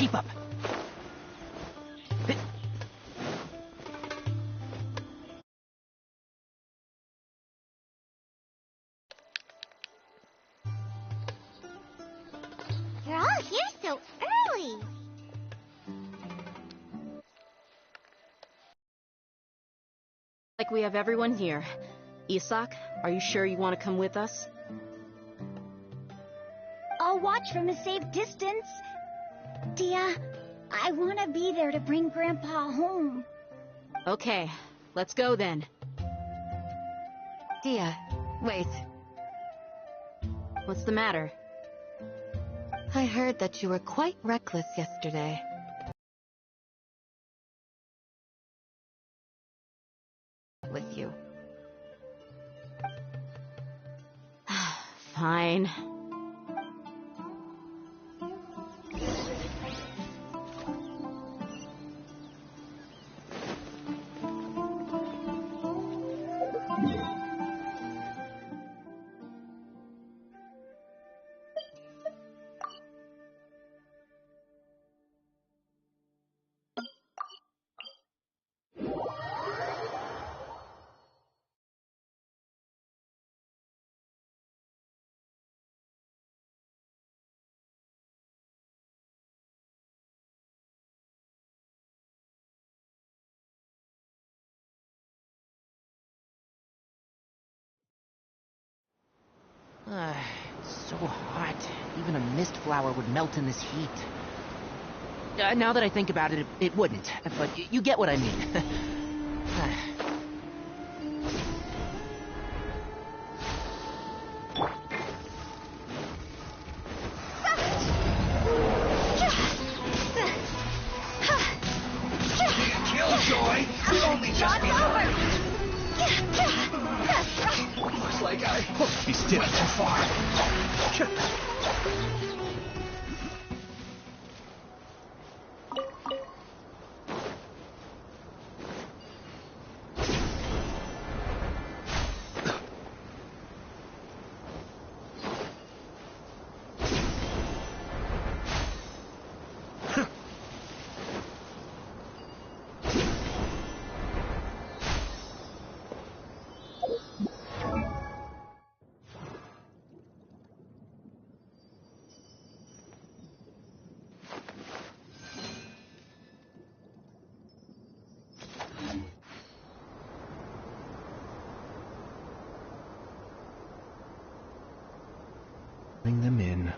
Keep up. You're all here so early. Like we have everyone here. Isak, are you sure you want to come with us? I'll watch from a safe distance. Dia, I want to be there to bring Grandpa home. Okay, let's go then. Dia, wait. What's the matter? I heard that you were quite reckless yesterday. With you. Fine. It's so hot. Even a mist flower would melt in this heat. Now that I think about it, it wouldn't. But you get what I mean. Killjoy! Only just begun! Looks like I hooked you still too far. Bring them in.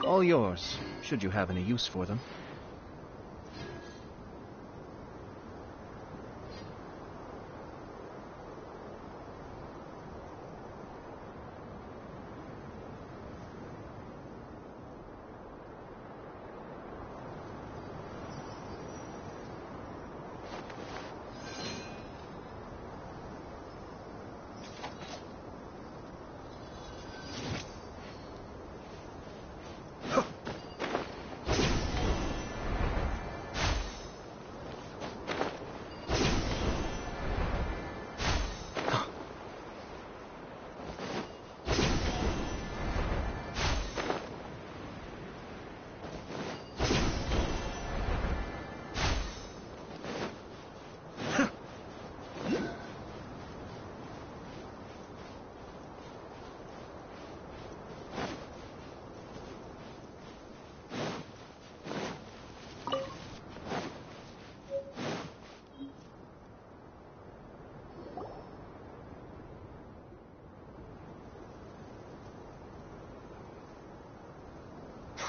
All yours, should you have any use for them.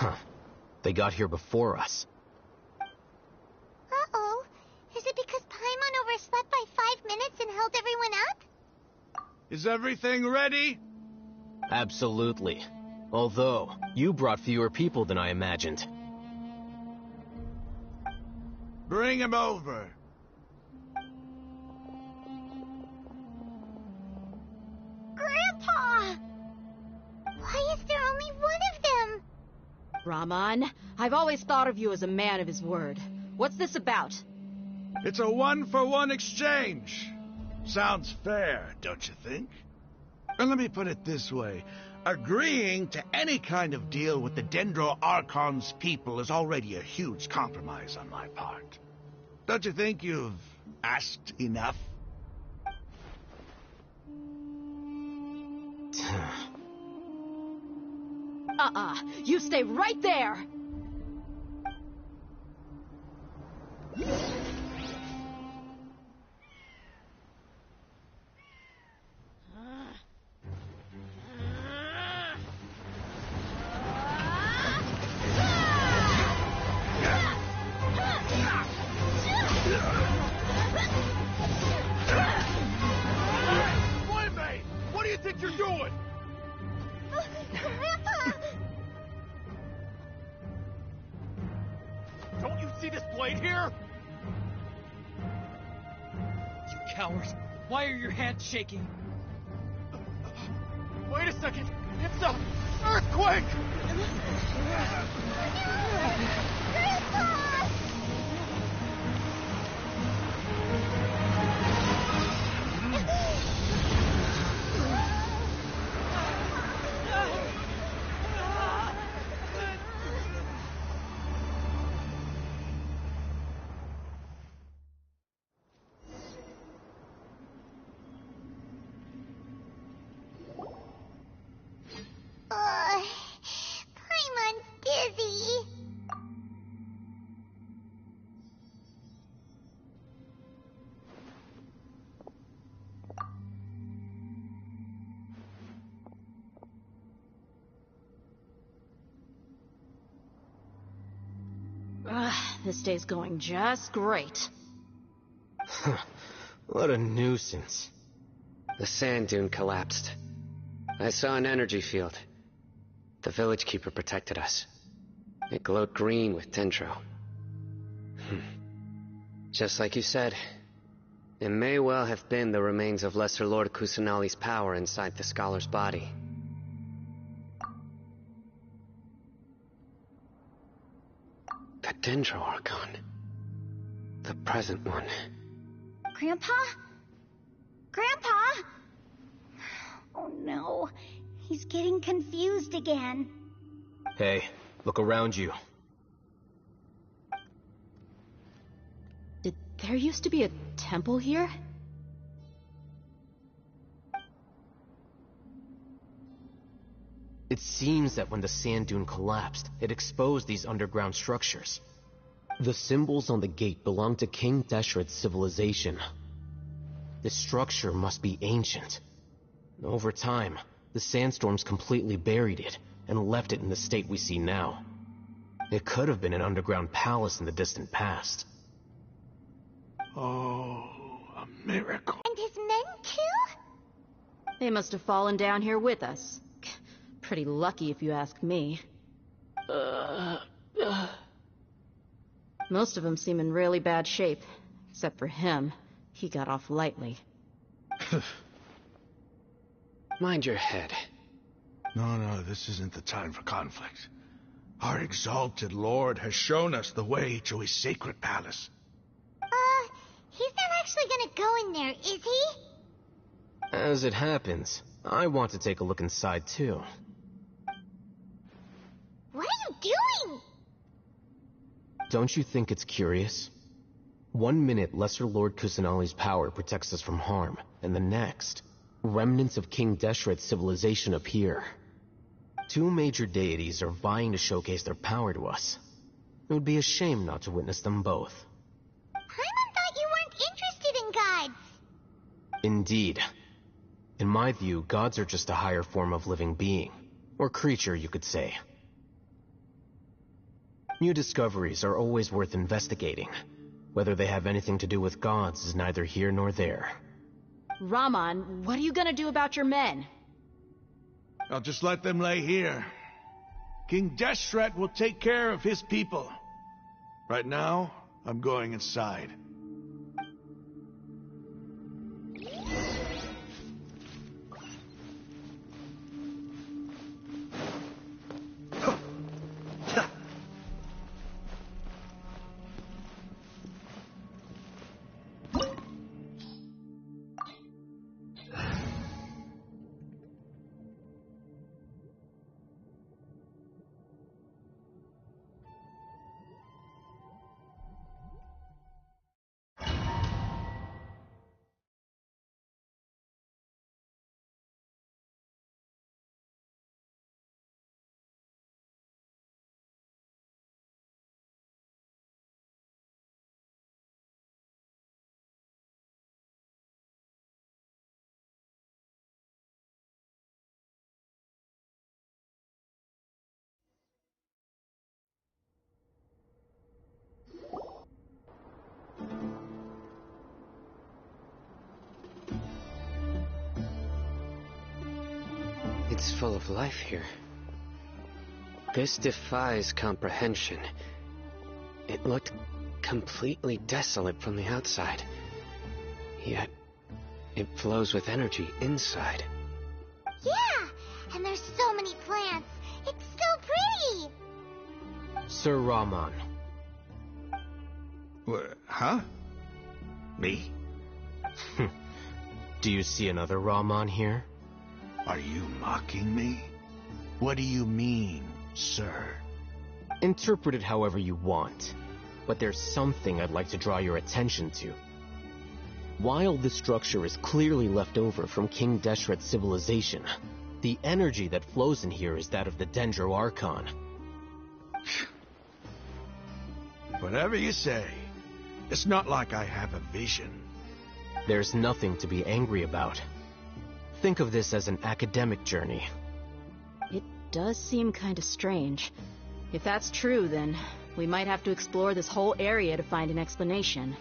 Huh. They got here before us. Uh-oh. Is it because Paimon overslept by 5 minutes and held everyone up? Is everything ready? Absolutely. Although, you brought fewer people than I imagined. Bring him over. Grandpa! Why is there only one of them? Rahman, I've always thought of you as a man of his word. What's this about? It's a one-for-one exchange. Sounds fair, don't you think? And let me put it this way. Agreeing to any kind of deal with the Dendro Archon's people is already a huge compromise on my part. Don't you think you've asked enough? You stay right there! Playmate! What do you think you're doing? Grandpa! Don't you see this blade here? You cowards! Why are your hands shaking? Wait a second! It's a earthquake! Grandpa! Paimon's dizzy. This day's going just great. What a nuisance. The sand dune collapsed. I saw an energy field. The village keeper protected us. It glowed green with dendro. Just like you said, it may well have been the remains of Lesser Lord Kusanali's power inside the scholar's body. The Dendro Archon. The present one. Grandpa? Grandpa? Oh no, he's getting confused again. Hey, look around you. Did there used to be a temple here? It seems that when the sand dune collapsed, it exposed these underground structures. The symbols on the gate belong to King Deshret's civilization. This structure must be ancient. Over time, the sandstorms completely buried it and left it in the state we see now. It could have been an underground palace in the distant past. Oh, a miracle. And his men too? They must have fallen down here with us. Pretty lucky if you ask me. Most of them seem in really bad shape. Except for him. He got off lightly. Mind your head. No, this isn't the time for conflict. Our exalted lord has shown us the way to his sacred palace. He's not actually gonna go in there, is he? As it happens, I want to take a look inside too. What are you doing? Don't you think it's curious? 1 minute, Lesser Lord Kusanali's power protects us from harm, and the next, remnants of King Deshret's civilization appear. 2 major deities are vying to showcase their power to us. It would be a shame not to witness them both. Paimon thought you weren't interested in gods. Indeed. In my view, gods are just a higher form of living being. Or creature, you could say. New discoveries are always worth investigating. Whether they have anything to do with gods is neither here nor there. Raman, what are you gonna do about your men? I'll just let them lay here. King Deshret will take care of his people. Right now, I'm going inside. It's full of life here. This defies comprehension. It looked completely desolate from the outside. Yet, it flows with energy inside. Yeah! And there's so many plants. It's so pretty! Sir Raman. Huh? Me? Do you see another Raman here? Are you mocking me? What do you mean, sir? Interpret it however you want, but there's something I'd like to draw your attention to. While this structure is clearly left over from King Deshret's civilization, the energy that flows in here is that of the Dendro Archon. Whatever you say. It's not like I have a vision. There's nothing to be angry about. Think of this as an academic journey. It does seem kinda strange. If that's true, then we might have to explore this whole area to find an explanation.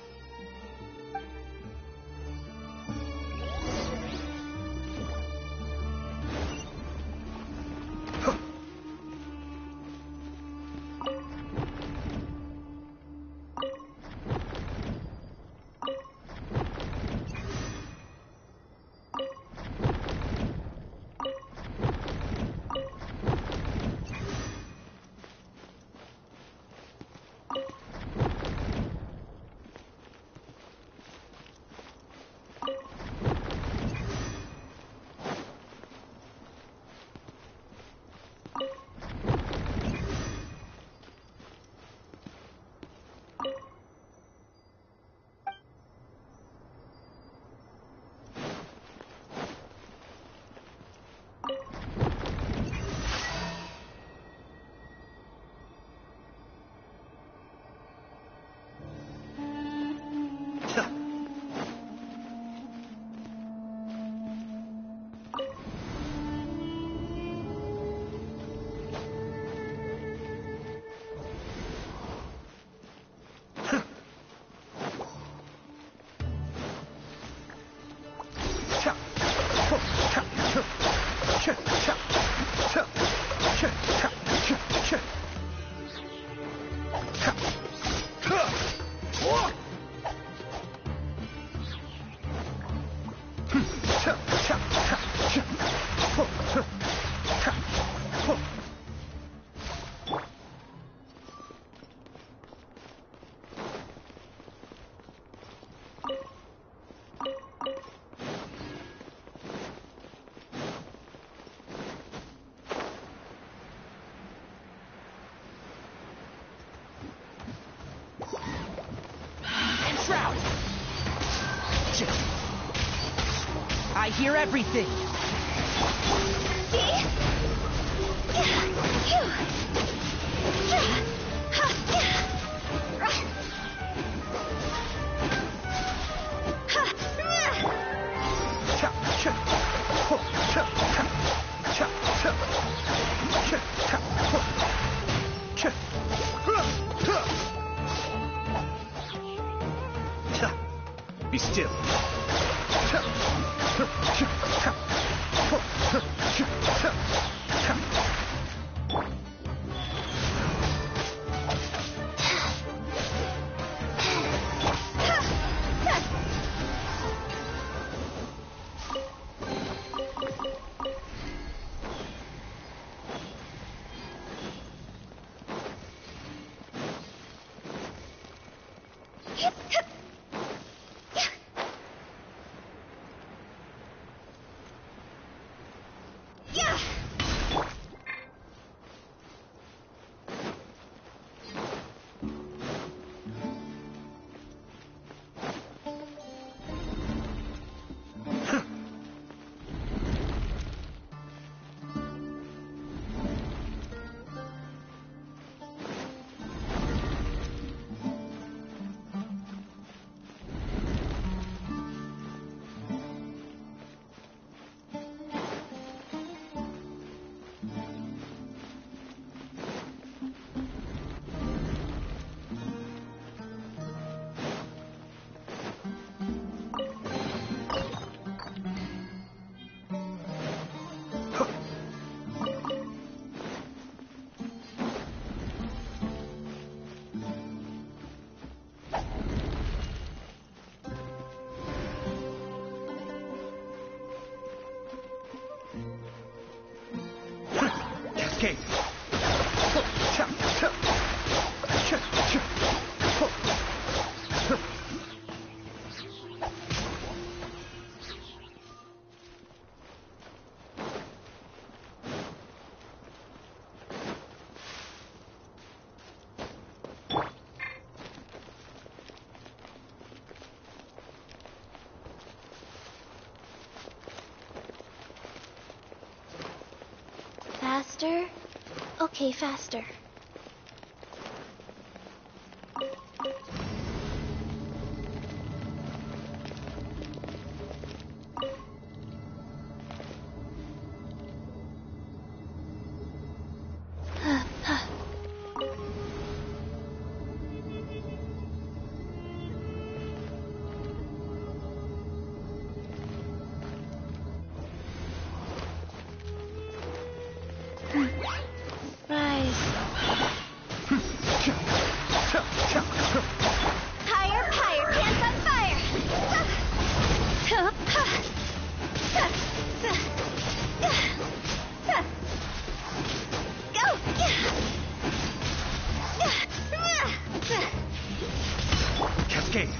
I hear everything. Be still. Cascade. Faster? Okay, faster. Rise. Higher, higher, pants on fire! Go! Cascade.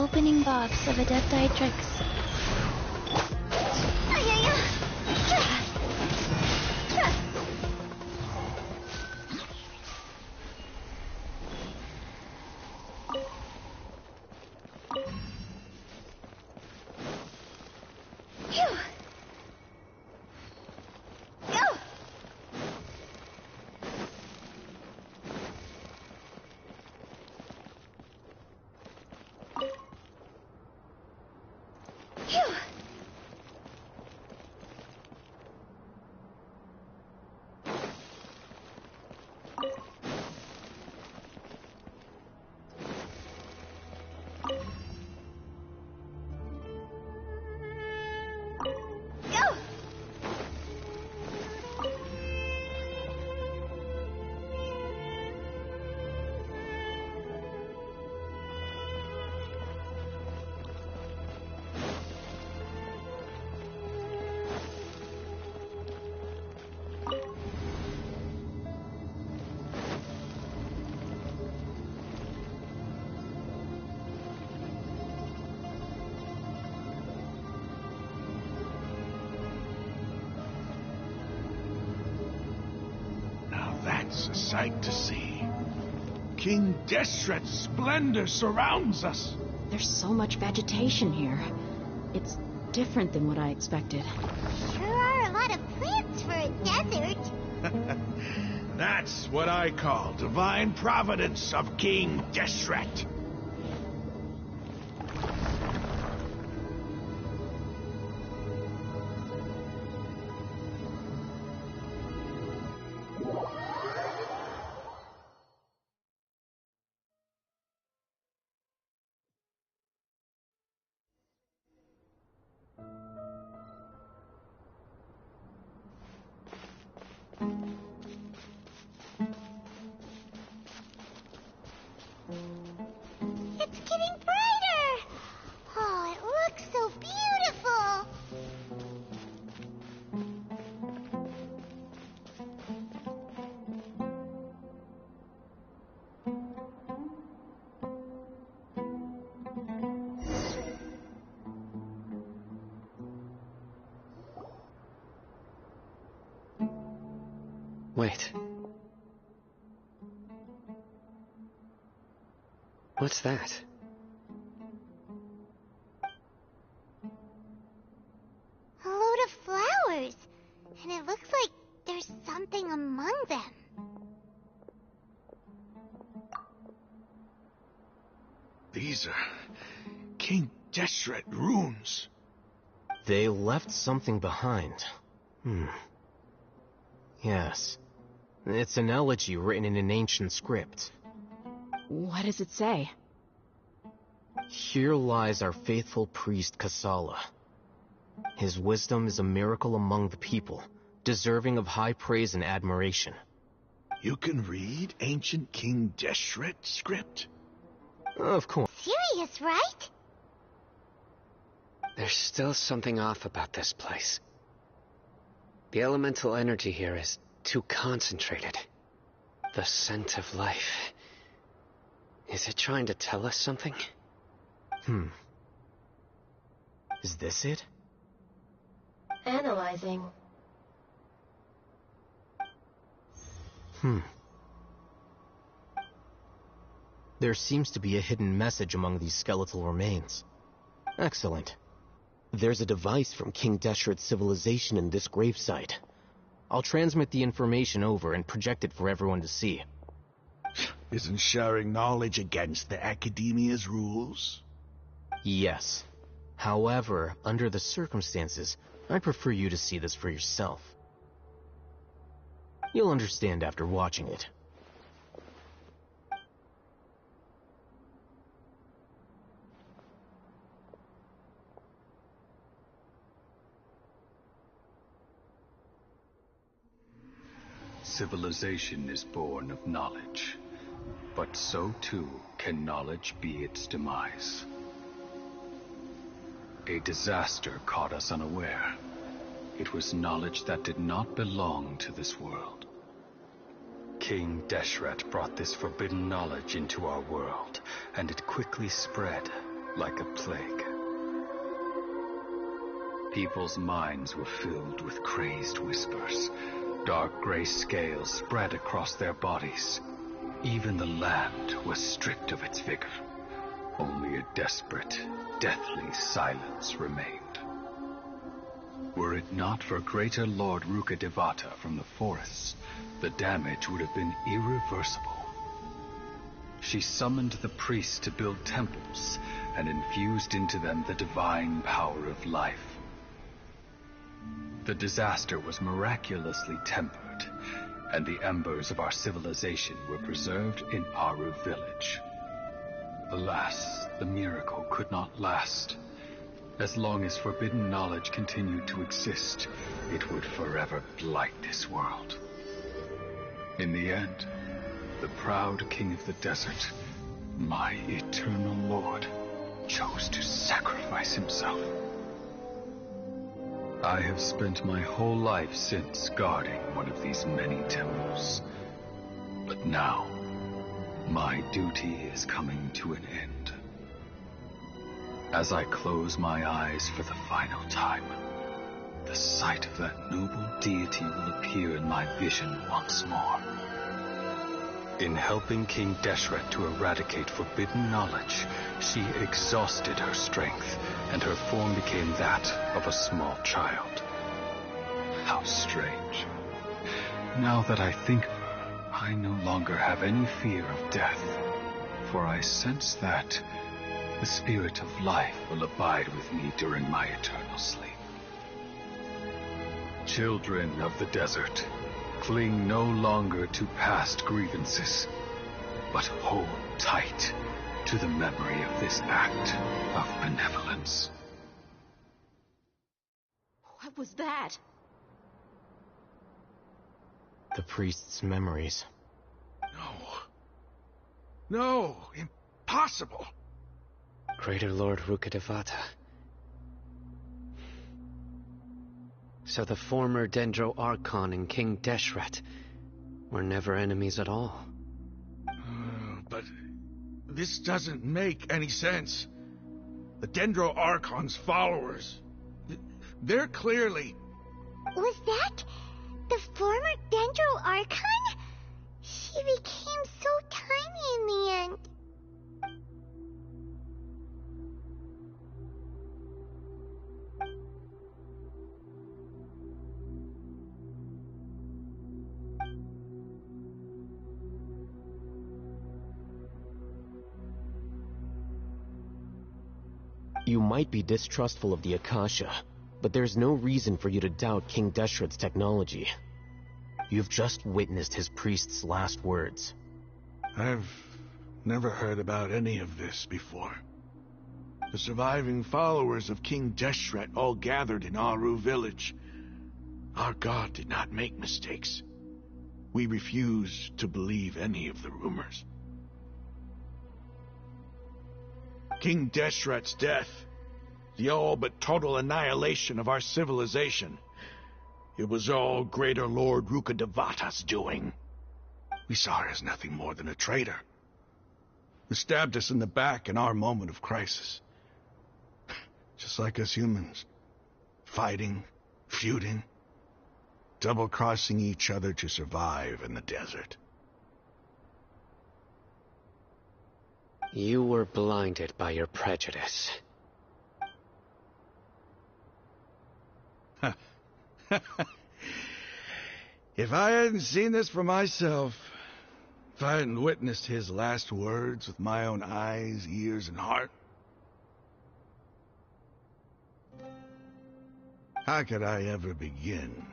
opening box of Adeptitrix. That's a sight to see. King Deshret's splendor surrounds us. There's so much vegetation here. It's different than what I expected. Sure are a lot of plants for a desert. That's what I call divine providence of King Deshret. It's getting brighter! Oh, it looks so beautiful! Wait. What's that? A load of flowers. And it looks like there's something among them. These are King Deshret runes. They left something behind. Yes. It's an elegy written in an ancient script. What does it say? Here lies our faithful priest Kasala. His wisdom is a miracle among the people, deserving of high praise and admiration. You can read ancient King Deshret script? Of course. Serious, right? There's still something off about this place. The elemental energy here is too concentrated. The scent of life. Is it trying to tell us something? Is this it? Analyzing. There seems to be a hidden message among these skeletal remains. Excellent. There's a device from King Deshret's civilization in this gravesite. I'll transmit the information over and project it for everyone to see. Isn't sharing knowledge against the Academia's rules? Yes. However, under the circumstances, I'd prefer you to see this for yourself. You'll understand after watching it. Civilization is born of knowledge, but so too can knowledge be its demise. A disaster caught us unaware. It was knowledge that did not belong to this world. King Deshret brought this forbidden knowledge into our world, and it quickly spread, like a plague. People's minds were filled with crazed whispers. Dark gray scales spread across their bodies. Even the land was stripped of its vigor. Only a desperate, deathly silence remained. Were it not for Greater Lord Rukkhadevata from the forests, the damage would have been irreversible. She summoned the priests to build temples and infused into them the divine power of life. The disaster was miraculously tempered, and the embers of our civilization were preserved in Aru village. Alas, the miracle could not last. As long as forbidden knowledge continued to exist, it would forever blight this world. In the end, the proud king of the desert, my eternal lord, chose to sacrifice himself. I have spent my whole life since guarding one of these many temples. But now, my duty is coming to an end. As I close my eyes for the final time, the sight of that noble deity will appear in my vision once more. In helping King Deshret to eradicate forbidden knowledge, she exhausted her strength, and her form became that of a small child. How strange. Now that I think of her, I no longer have any fear of death, for I sense that the spirit of life will abide with me during my eternal sleep. Children of the desert, cling no longer to past grievances, but hold tight to the memory of this act of benevolence. What was that? The priest's memories. No, impossible. Greater Lord Rukkhadevata. So the former Dendro Archon and King Deshret were never enemies at all. But this doesn't make any sense. The Dendro Archon's followers, they're clearly... Was that the former Dendro Archon? She became so tiny in the end. You might be distrustful of the Akasha, but there's no reason for you to doubt King Deshret's technology. You've just witnessed his priest's last words. I've never heard about any of this before. The surviving followers of King Deshret all gathered in Aru village. Our god did not make mistakes. We refuse to believe any of the rumors. King Deshret's death, the all but total annihilation of our civilization, it was all Greater Lord Rukkhadevata's doing. We saw her as nothing more than a traitor, who stabbed us in the back in our moment of crisis. Just like us humans, fighting, feuding, double-crossing each other to survive in the desert. You were blinded by your prejudice. If I hadn't seen this for myself, if I hadn't witnessed his last words with my own eyes, ears, and heart, how could I ever begin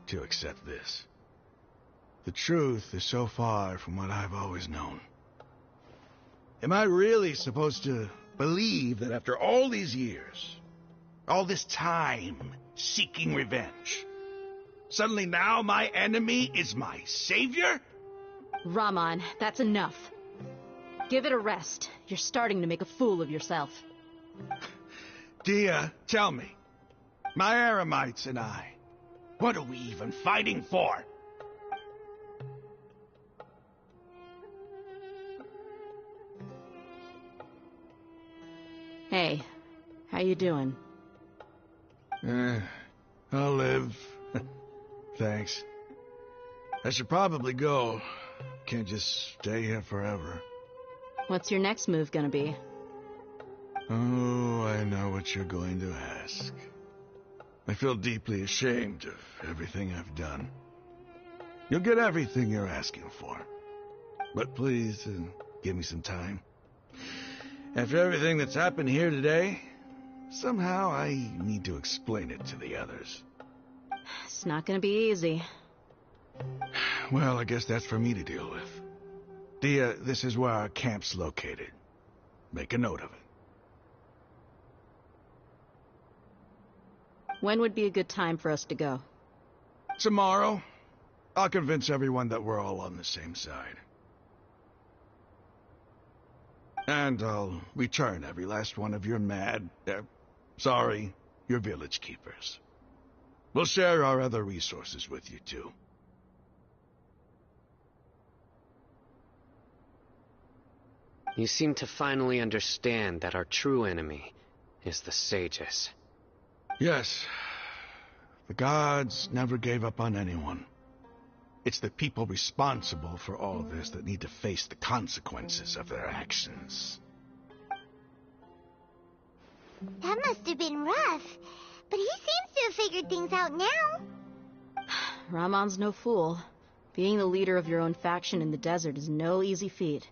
to accept this? The truth is so far from what I've always known. Am I really supposed to believe that after all these years, all this time seeking revenge, suddenly now my enemy is my savior? Raman, that's enough. Give it a rest. You're starting to make a fool of yourself. Dia, tell me, my Eremites and I, what are we even fighting for? Hey, how you doing? I'll live. Thanks. I should probably go. Can't just stay here forever. What's your next move gonna be? Oh, I know what you're going to ask. I feel deeply ashamed of everything I've done. You'll get everything you're asking for. But please, give me some time. After everything that's happened here today, somehow I need to explain it to the others. It's not gonna be easy. Well, I guess that's for me to deal with. Dia, this is where our camp's located. Make a note of it. When would be a good time for us to go? Tomorrow, I'll convince everyone that we're all on the same side. And I'll return every last one of your your village keepers. We'll share our other resources with you, too. You seem to finally understand that our true enemy is the sages. Yes. The gods never gave up on anyone. It's the people responsible for all this that need to face the consequences of their actions. That must have been rough, but he seems to have figured things out now. Ramon's no fool. Being the leader of your own faction in the desert is no easy feat.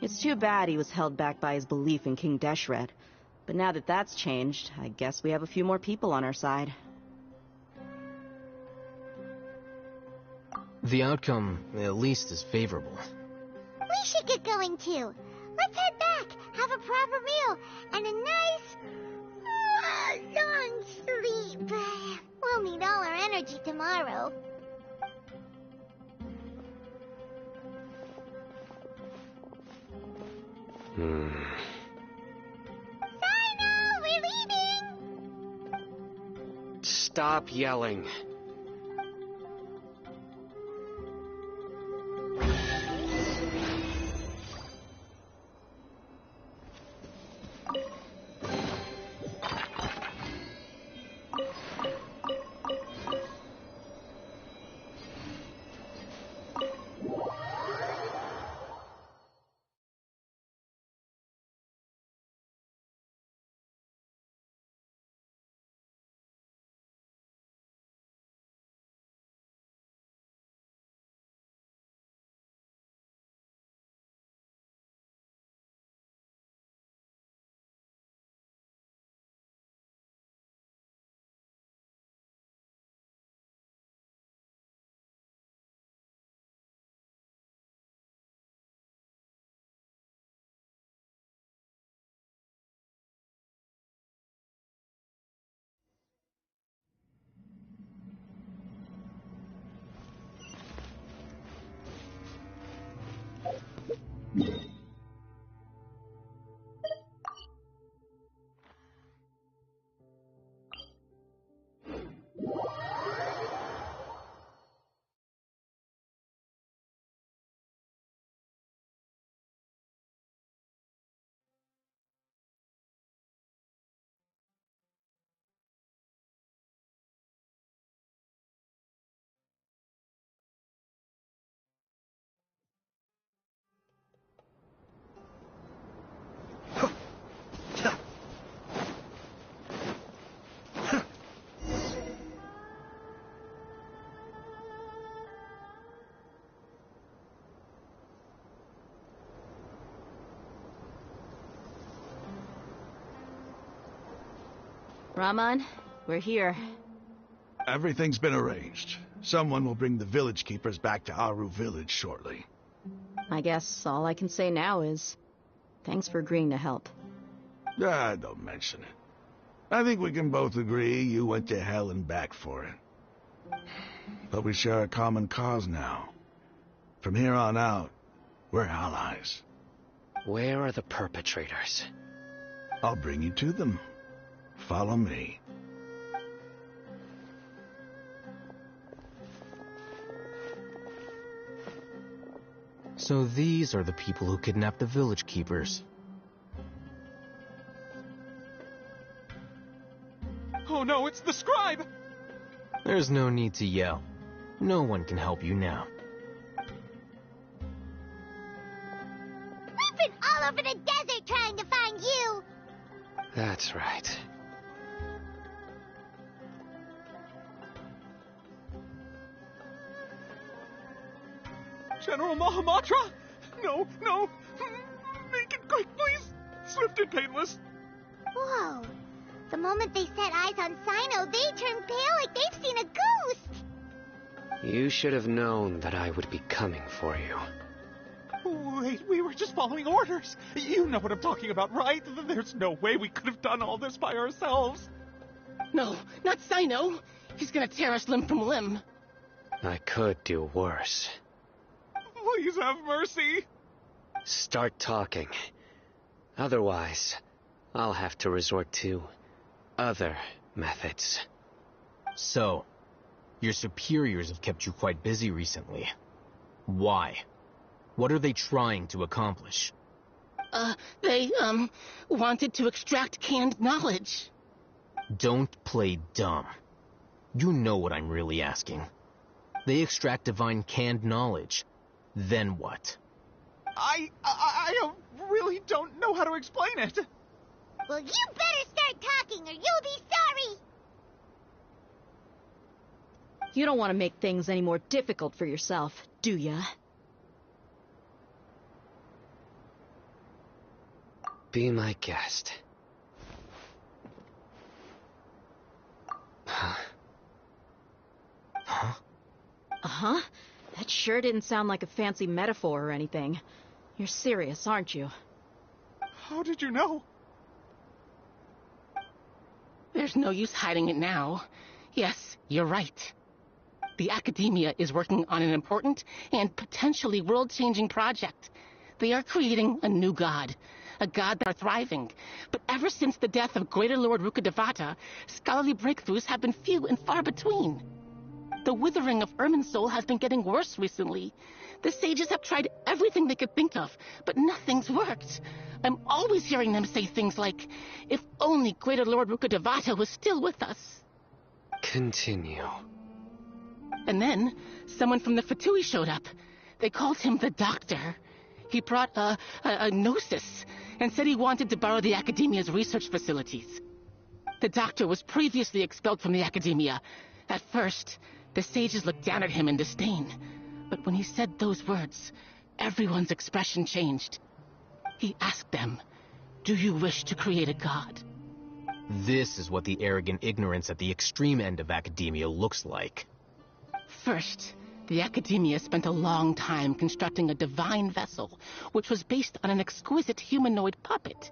It's too bad he was held back by his belief in King Deshret. But now that that's changed, I guess we have a few more people on our side. The outcome, at least, is favorable. We should get going too. Let's head back, have a proper meal, and a nice, long sleep. We'll need all our energy tomorrow. Sino, we're leaving! Stop yelling. Ramon, we're here. Everything's been arranged. Someone will bring the village keepers back to Aru village shortly. I guess all I can say now is, thanks for agreeing to help. Don't mention it. I think we can both agree you went to hell and back for it. But we share a common cause now. From here on out, we're allies. Where are the perpetrators? I'll bring you to them. Follow me. So these are the people who kidnapped the village keepers. Oh no, it's the scribe! There's no need to yell. No one can help you now. We've been all over the desert trying to find you! That's right. General Mahamatra? No, no! Make it quick, please! Swift and painless! Whoa. The moment they set eyes on Sino, they turn pale like they've seen a ghost! You should have known that I would be coming for you. Wait, we were just following orders. You know what I'm talking about, right? There's no way we could have done all this by ourselves. No, not Sino. He's gonna tear us limb from limb. I could do worse. Please have mercy. Start talking. Otherwise, I'll have to resort to other methods. So, your superiors have kept you quite busy recently. Why? What are they trying to accomplish? They wanted to extract canned knowledge. Don't play dumb. You know what I'm really asking. They extract divine canned knowledge. Then what? I really don't know how to explain it. Well, you better start talking or you'll be sorry! You don't want to make things any more difficult for yourself, do ya? Be my guest. Uh-huh. That sure didn't sound like a fancy metaphor or anything. You're serious, aren't you? How did you know? There's no use hiding it now. Yes, you're right. The Academia is working on an important and potentially world-changing project. They are creating a new god. A god that are thriving. But ever since the death of Greater Lord Rukkhadevata, scholarly breakthroughs have been few and far between. The withering of Irminsul has been getting worse recently. The sages have tried everything they could think of, but nothing's worked. I'm always hearing them say things like, if only Greater Lord Rukkhadevata was still with us. Continue. And then, someone from the Fatui showed up. They called him the Doctor. He brought a gnosis, and said he wanted to borrow the Academia's research facilities. The Doctor was previously expelled from the Academia. At first, the sages looked down at him in disdain. But when he said those words, everyone's expression changed. He asked them, do you wish to create a god? This is what the arrogant ignorance at the extreme end of academia looks like. First, the Academia spent a long time constructing a divine vessel, which was based on an exquisite humanoid puppet.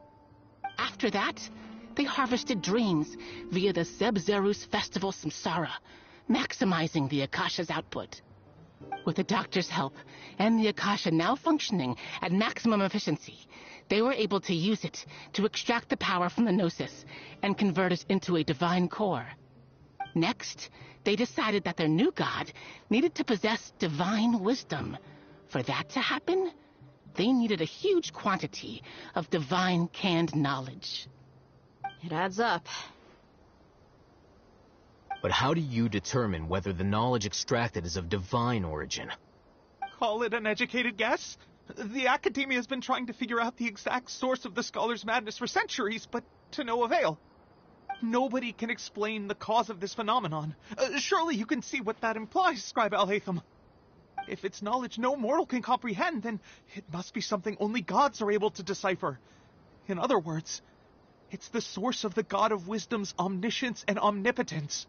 After that, they harvested dreams via the Zeb-Zerus Festival Samsara, maximizing the Akasha's output. With the Doctor's help, and the Akasha now functioning at maximum efficiency, they were able to use it to extract the power from the Gnosis and convert it into a divine core. Next, they decided that their new god needed to possess divine wisdom. For that to happen, they needed a huge quantity of divine canned knowledge. It adds up. But how do you determine whether the knowledge extracted is of divine origin? Call it an educated guess? The Academia has been trying to figure out the exact source of the Scholar's madness for centuries, but to no avail. Nobody can explain the cause of this phenomenon. Surely you can see what that implies, Scribe Al-Haytham. If it's knowledge no mortal can comprehend, then it must be something only gods are able to decipher. In other words, it's the source of the God of Wisdom's omniscience and omnipotence.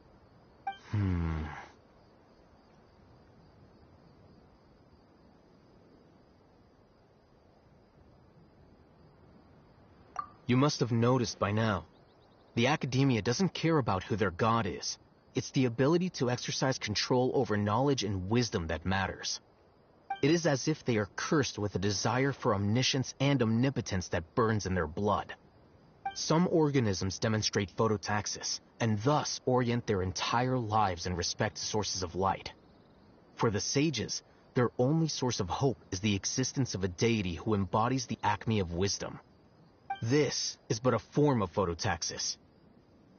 You must have noticed by now. The Academia doesn't care about who their god is. It's the ability to exercise control over knowledge and wisdom that matters. It is as if they are cursed with a desire for omniscience and omnipotence that burns in their blood. Some organisms demonstrate phototaxis, and thus orient their entire lives in respect to sources of light. For the sages, their only source of hope is the existence of a deity who embodies the acme of wisdom. This is but a form of phototaxis.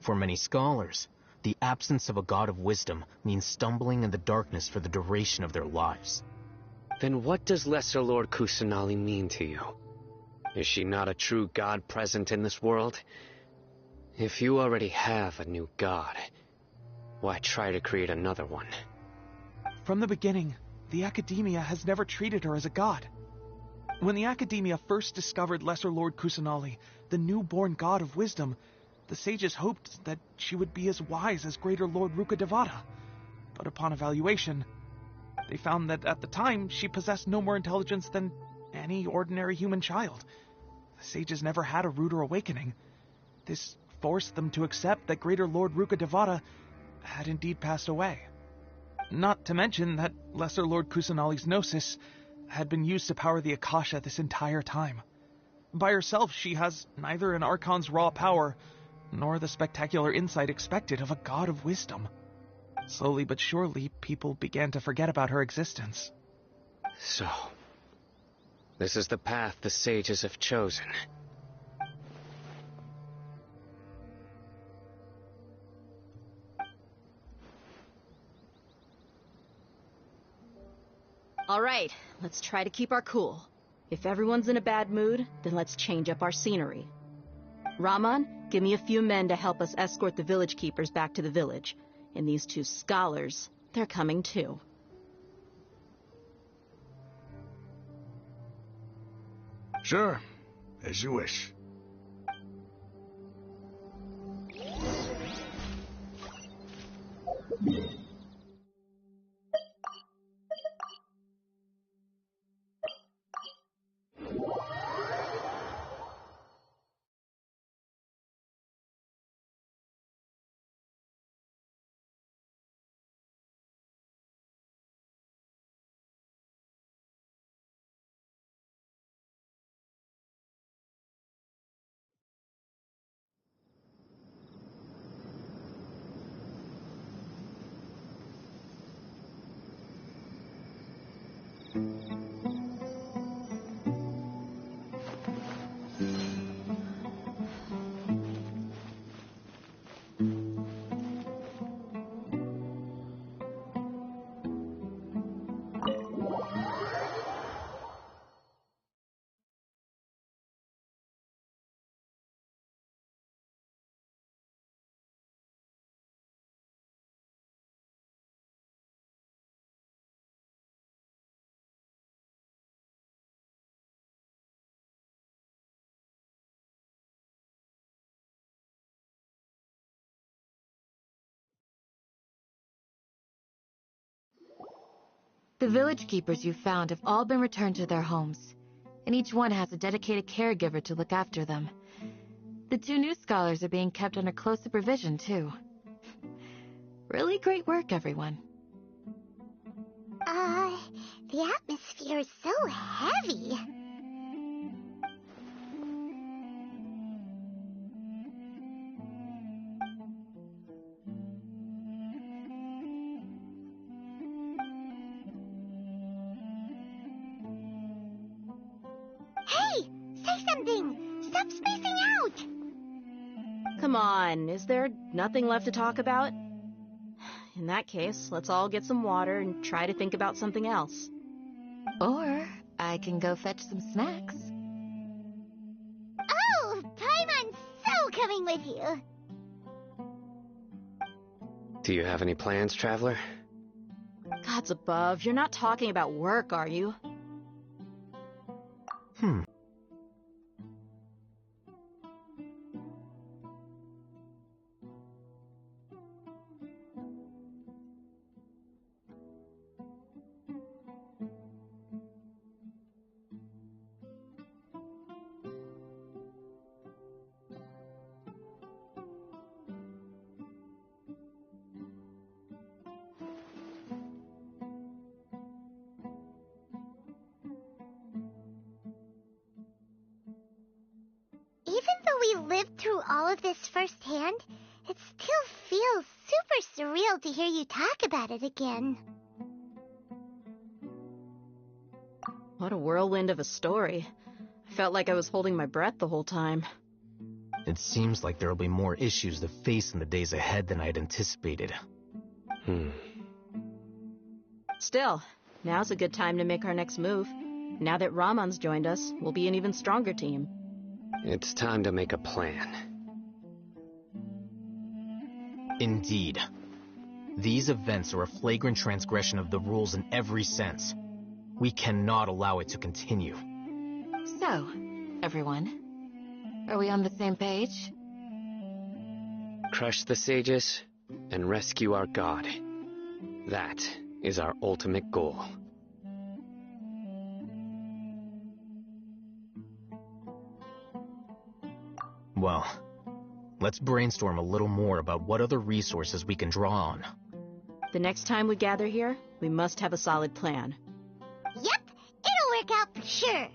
For many scholars, the absence of a god of wisdom means stumbling in the darkness for the duration of their lives. Then what does Lesser Lord Kusanali mean to you? Is she not a true god present in this world? If you already have a new god, why try to create another one? From the beginning, the Academia has never treated her as a god. When the Academia first discovered Lesser Lord Kusanali, the newborn god of wisdom, the sages hoped that she would be as wise as Greater Lord Rukkhadevata. But upon evaluation, they found that at the time she possessed no more intelligence than any ordinary human child. The sages never had a ruder awakening. This forced them to accept that Greater Lord Rukkhadevata had indeed passed away. Not to mention that Lesser Lord Kusanali's gnosis had been used to power the Akasha this entire time. By herself, she has neither an Archon's raw power, nor the spectacular insight expected of a god of wisdom. Slowly but surely, people began to forget about her existence. So, this is the path the sages have chosen. All right, let's try to keep our cool. If everyone's in a bad mood, then let's change up our scenery. Rahman, give me a few men to help us escort the village keepers back to the village. And these two scholars, they're coming too. Sure, as you wish. The village keepers you found have all been returned to their homes, and each one has a dedicated caregiver to look after them. The two new scholars are being kept under close supervision, too. Really great work, everyone. The atmosphere is so heavy. Hey! Say something! Stop spacing out! Come on, is there nothing left to talk about? In that case, let's all get some water and try to think about something else. Or I can go fetch some snacks. Oh, Paimon's so coming with you! Do you have any plans, Traveler? Gods above, you're not talking about work, are you? Even though we lived through all of this firsthand, it still feels super surreal to hear you talk about it again. What a whirlwind of a story. I felt like I was holding my breath the whole time. It seems like there will be more issues to face in the days ahead than I had anticipated. Still, now's a good time to make our next move. Now that Ramon's joined us, we'll be an even stronger team. It's time to make a plan. Indeed. These events are a flagrant transgression of the rules in every sense. We cannot allow it to continue. So, everyone, are we on the same page? Crush the sages and rescue our god. That is our ultimate goal. Well, let's brainstorm a little more about what other resources we can draw on. The next time we gather here, we must have a solid plan. Yep, it'll work out for sure.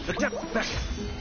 The depth beckons.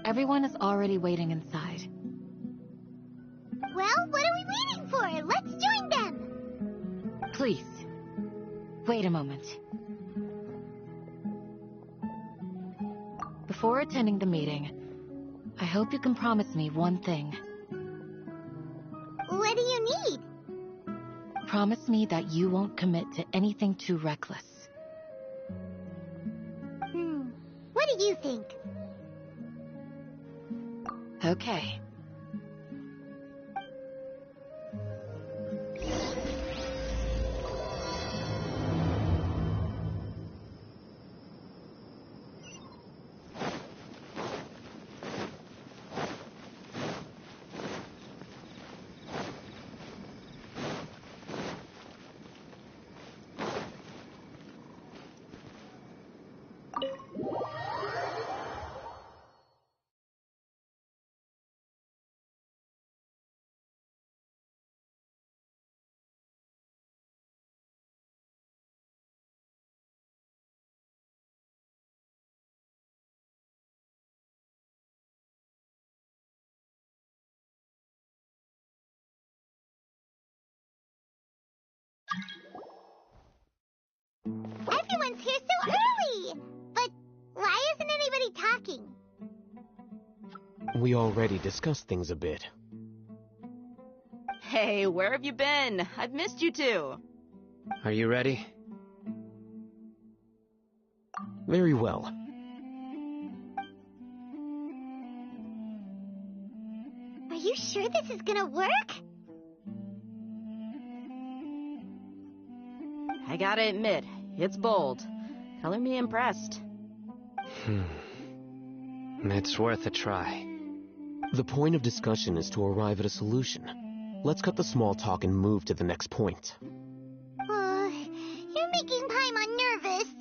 Everyone is already waiting inside. Well, what are we waiting for? Let's join them! Please, wait a moment. Before attending the meeting, I hope you can promise me one thing. What do you need? Promise me that you won't commit to anything too reckless. What do you think? Okay. Everyone's here so early! But why isn't anybody talking? We already discussed things a bit. Hey, where have you been? I've missed you two. Are you ready? Very well. Are you sure this is gonna work? I gotta admit, it's bold. Color me impressed. It's worth a try. The point of discussion is to arrive at a solution. Let's cut the small talk and move to the next point. You're making Paimon nervous.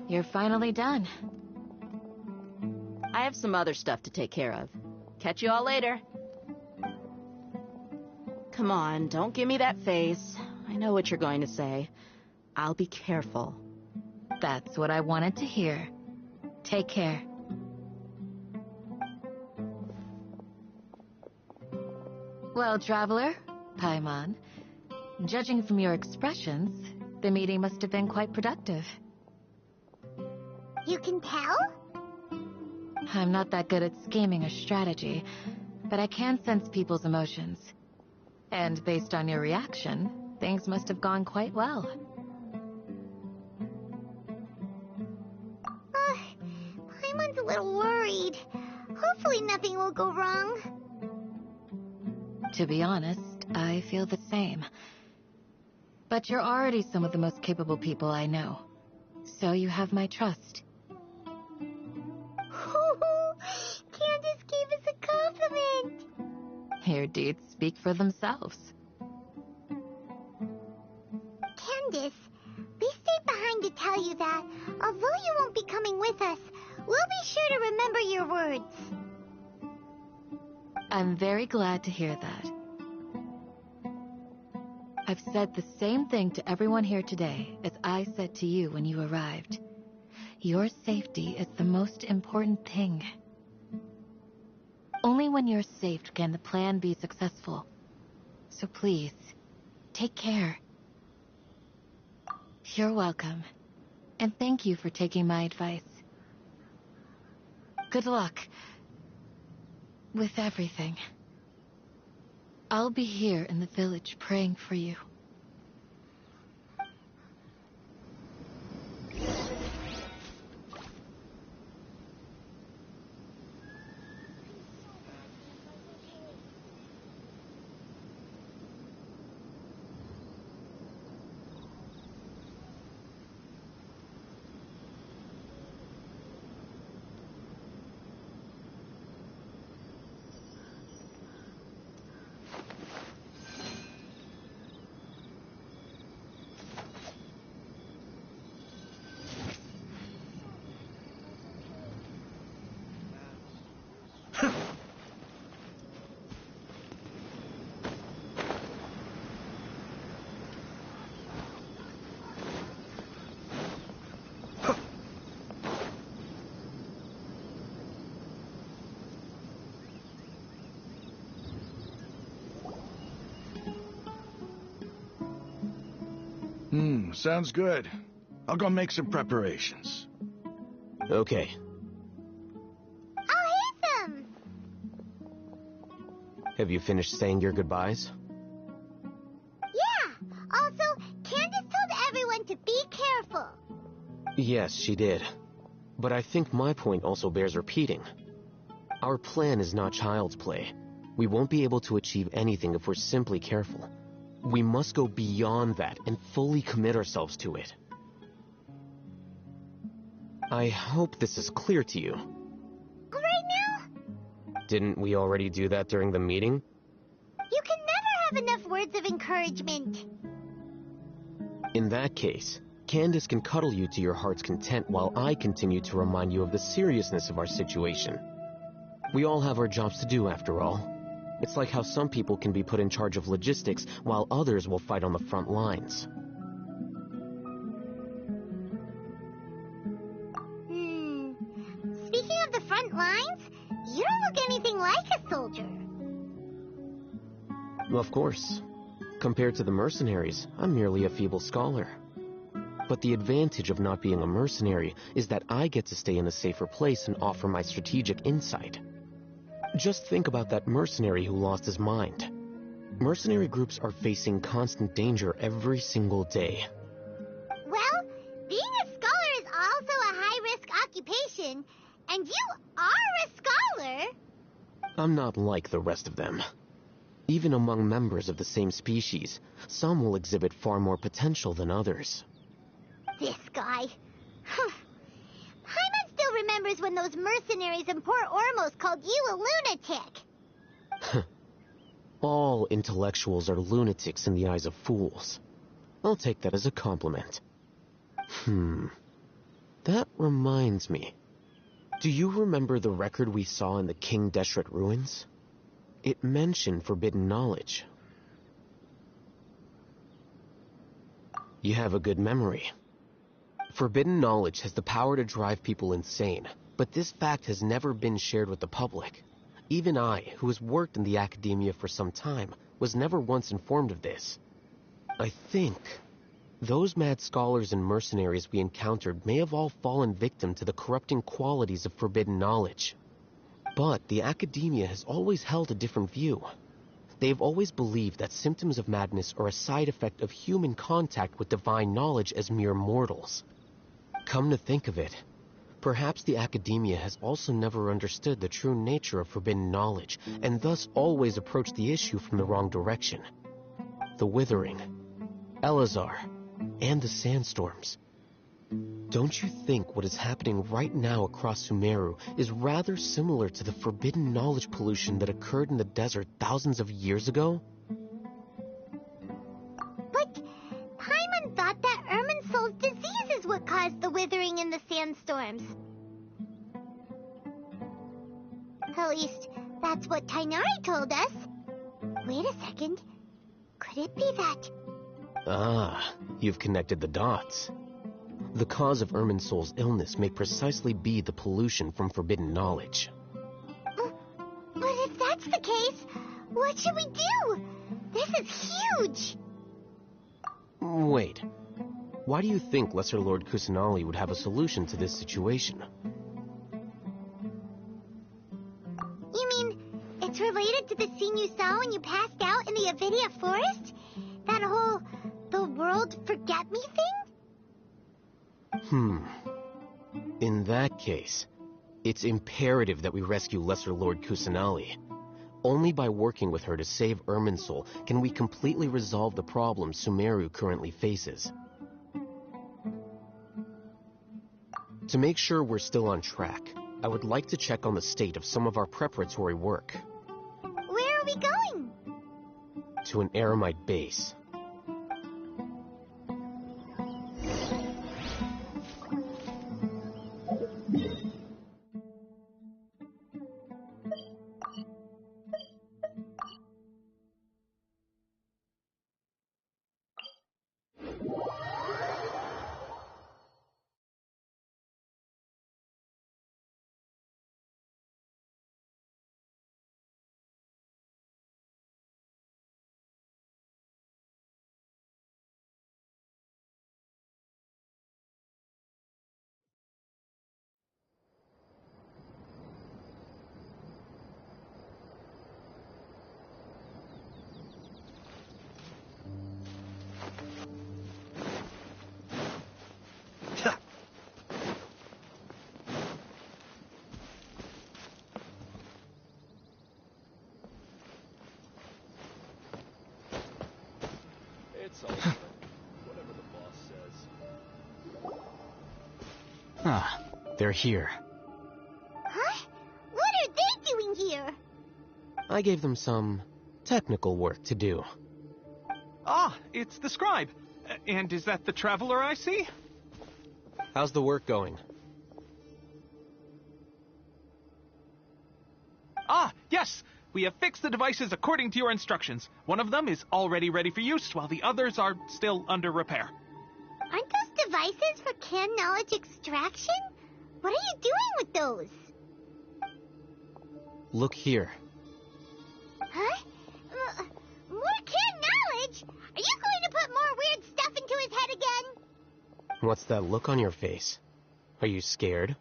You're finally done. I have some other stuff to take care of. Catch you all later. Come on, don't give me that face. I know what you're going to say. I'll be careful. That's what I wanted to hear. Take care. Well, Traveler, Paimon, judging from your expressions, the meeting must have been quite productive. You can tell? I'm not that good at scheming or strategy, but I can sense people's emotions. And based on your reaction, things must have gone quite well. Paimon's a little worried. Hopefully nothing will go wrong. To be honest, I feel the same. But you're already some of the most capable people I know. So you have my trust. Candace gave us a compliment. Your deeds speak for themselves. Candace, we stayed behind to tell you that, although you won't be coming with us, we'll be sure to remember your words. I'm very glad to hear that. I've said the same thing to everyone here today as I said to you when you arrived. Your safety is the most important thing. Only when you're safe can the plan be successful. So please, take care. You're welcome. And thank you for taking my advice. Good luck with everything. I'll be here in the village praying for you. Sounds good. I'll go make some preparations. Okay. I'll haste them! Have you finished saying your goodbyes? Yeah! Also, Candace told everyone to be careful. Yes, she did. But I think my point also bears repeating. Our plan is not child's play. We won't be able to achieve anything if we're simply careful. We must go beyond that and fully commit ourselves to it. I hope this is clear to you. Right now? Didn't we already do that during the meeting? You can never have enough words of encouragement. In that case, Candace can cuddle you to your heart's content while I continue to remind you of the seriousness of our situation. We all have our jobs to do, after all. It's like how some people can be put in charge of logistics while others will fight on the front lines. Speaking of the front lines, you don't look anything like a soldier. Of course. Compared to the mercenaries, I'm merely a feeble scholar. But the advantage of not being a mercenary is that I get to stay in a safer place and offer my strategic insight. Just think about that mercenary who lost his mind. Mercenary groups are facing constant danger every single day. Well, being a scholar is also a high-risk occupation, and you are a scholar. I'm not like the rest of them. Even among members of the same species, some will exhibit far more potential than others. This guy. Paimon still remembers when those mercenaries in Port Ormos called you a lunatic. All intellectuals are lunatics in the eyes of fools. I'll take that as a compliment. That reminds me. Do you remember the record we saw in the King Deshret ruins? It mentioned forbidden knowledge. You have a good memory. Forbidden knowledge has the power to drive people insane, but this fact has never been shared with the public. Even I, who has worked in the academia for some time, was never once informed of this. I think those mad scholars and mercenaries we encountered may have all fallen victim to the corrupting qualities of forbidden knowledge. But the academia has always held a different view. They've always believed that symptoms of madness are a side effect of human contact with divine knowledge as mere mortals. Come to think of it, perhaps the academia has also never understood the true nature of forbidden knowledge, and thus always approached the issue from the wrong direction. The Withering, Elazar, and the Sandstorms. Don't you think what is happening right now across Sumeru is rather similar to the forbidden knowledge pollution that occurred in the desert thousands of years ago? But Paimon thought that Irminsul's disease is what caused the withering in the sandstorms. At least, that's what Tainari told us. Wait a second. Could it be that... Ah, you've connected the dots. The cause of Irminsul's illness may precisely be the pollution from forbidden knowledge. But if that's the case, what should we do? This is huge! Wait. Why do you think Lesser Lord Kusanali would have a solution to this situation? You mean, it's related to the scene you saw when you passed out in the Avidia forest? That whole, the world forget me thing? In that case, it's imperative that we rescue Lesser Lord Kusanali. Only by working with her to save Irminsul can we completely resolve the problems Sumeru currently faces. To make sure we're still on track, I would like to check on the state of some of our preparatory work. Where are we going? To an Eremite base. Ah, they're here. Huh? What are they doing here? I gave them some technical work to do. Ah, it's the scribe. And is that the traveler I see? How's the work going? Ah, yes! We have fixed the devices according to your instructions. One of them is already ready for use, while the others are still under repair. Aren't those devices for canned knowledge extraction? What are you doing with those? Look here. Huh? More canned knowledge? Are you going to put more weird stuff into his head again? What's that look on your face? Are you scared?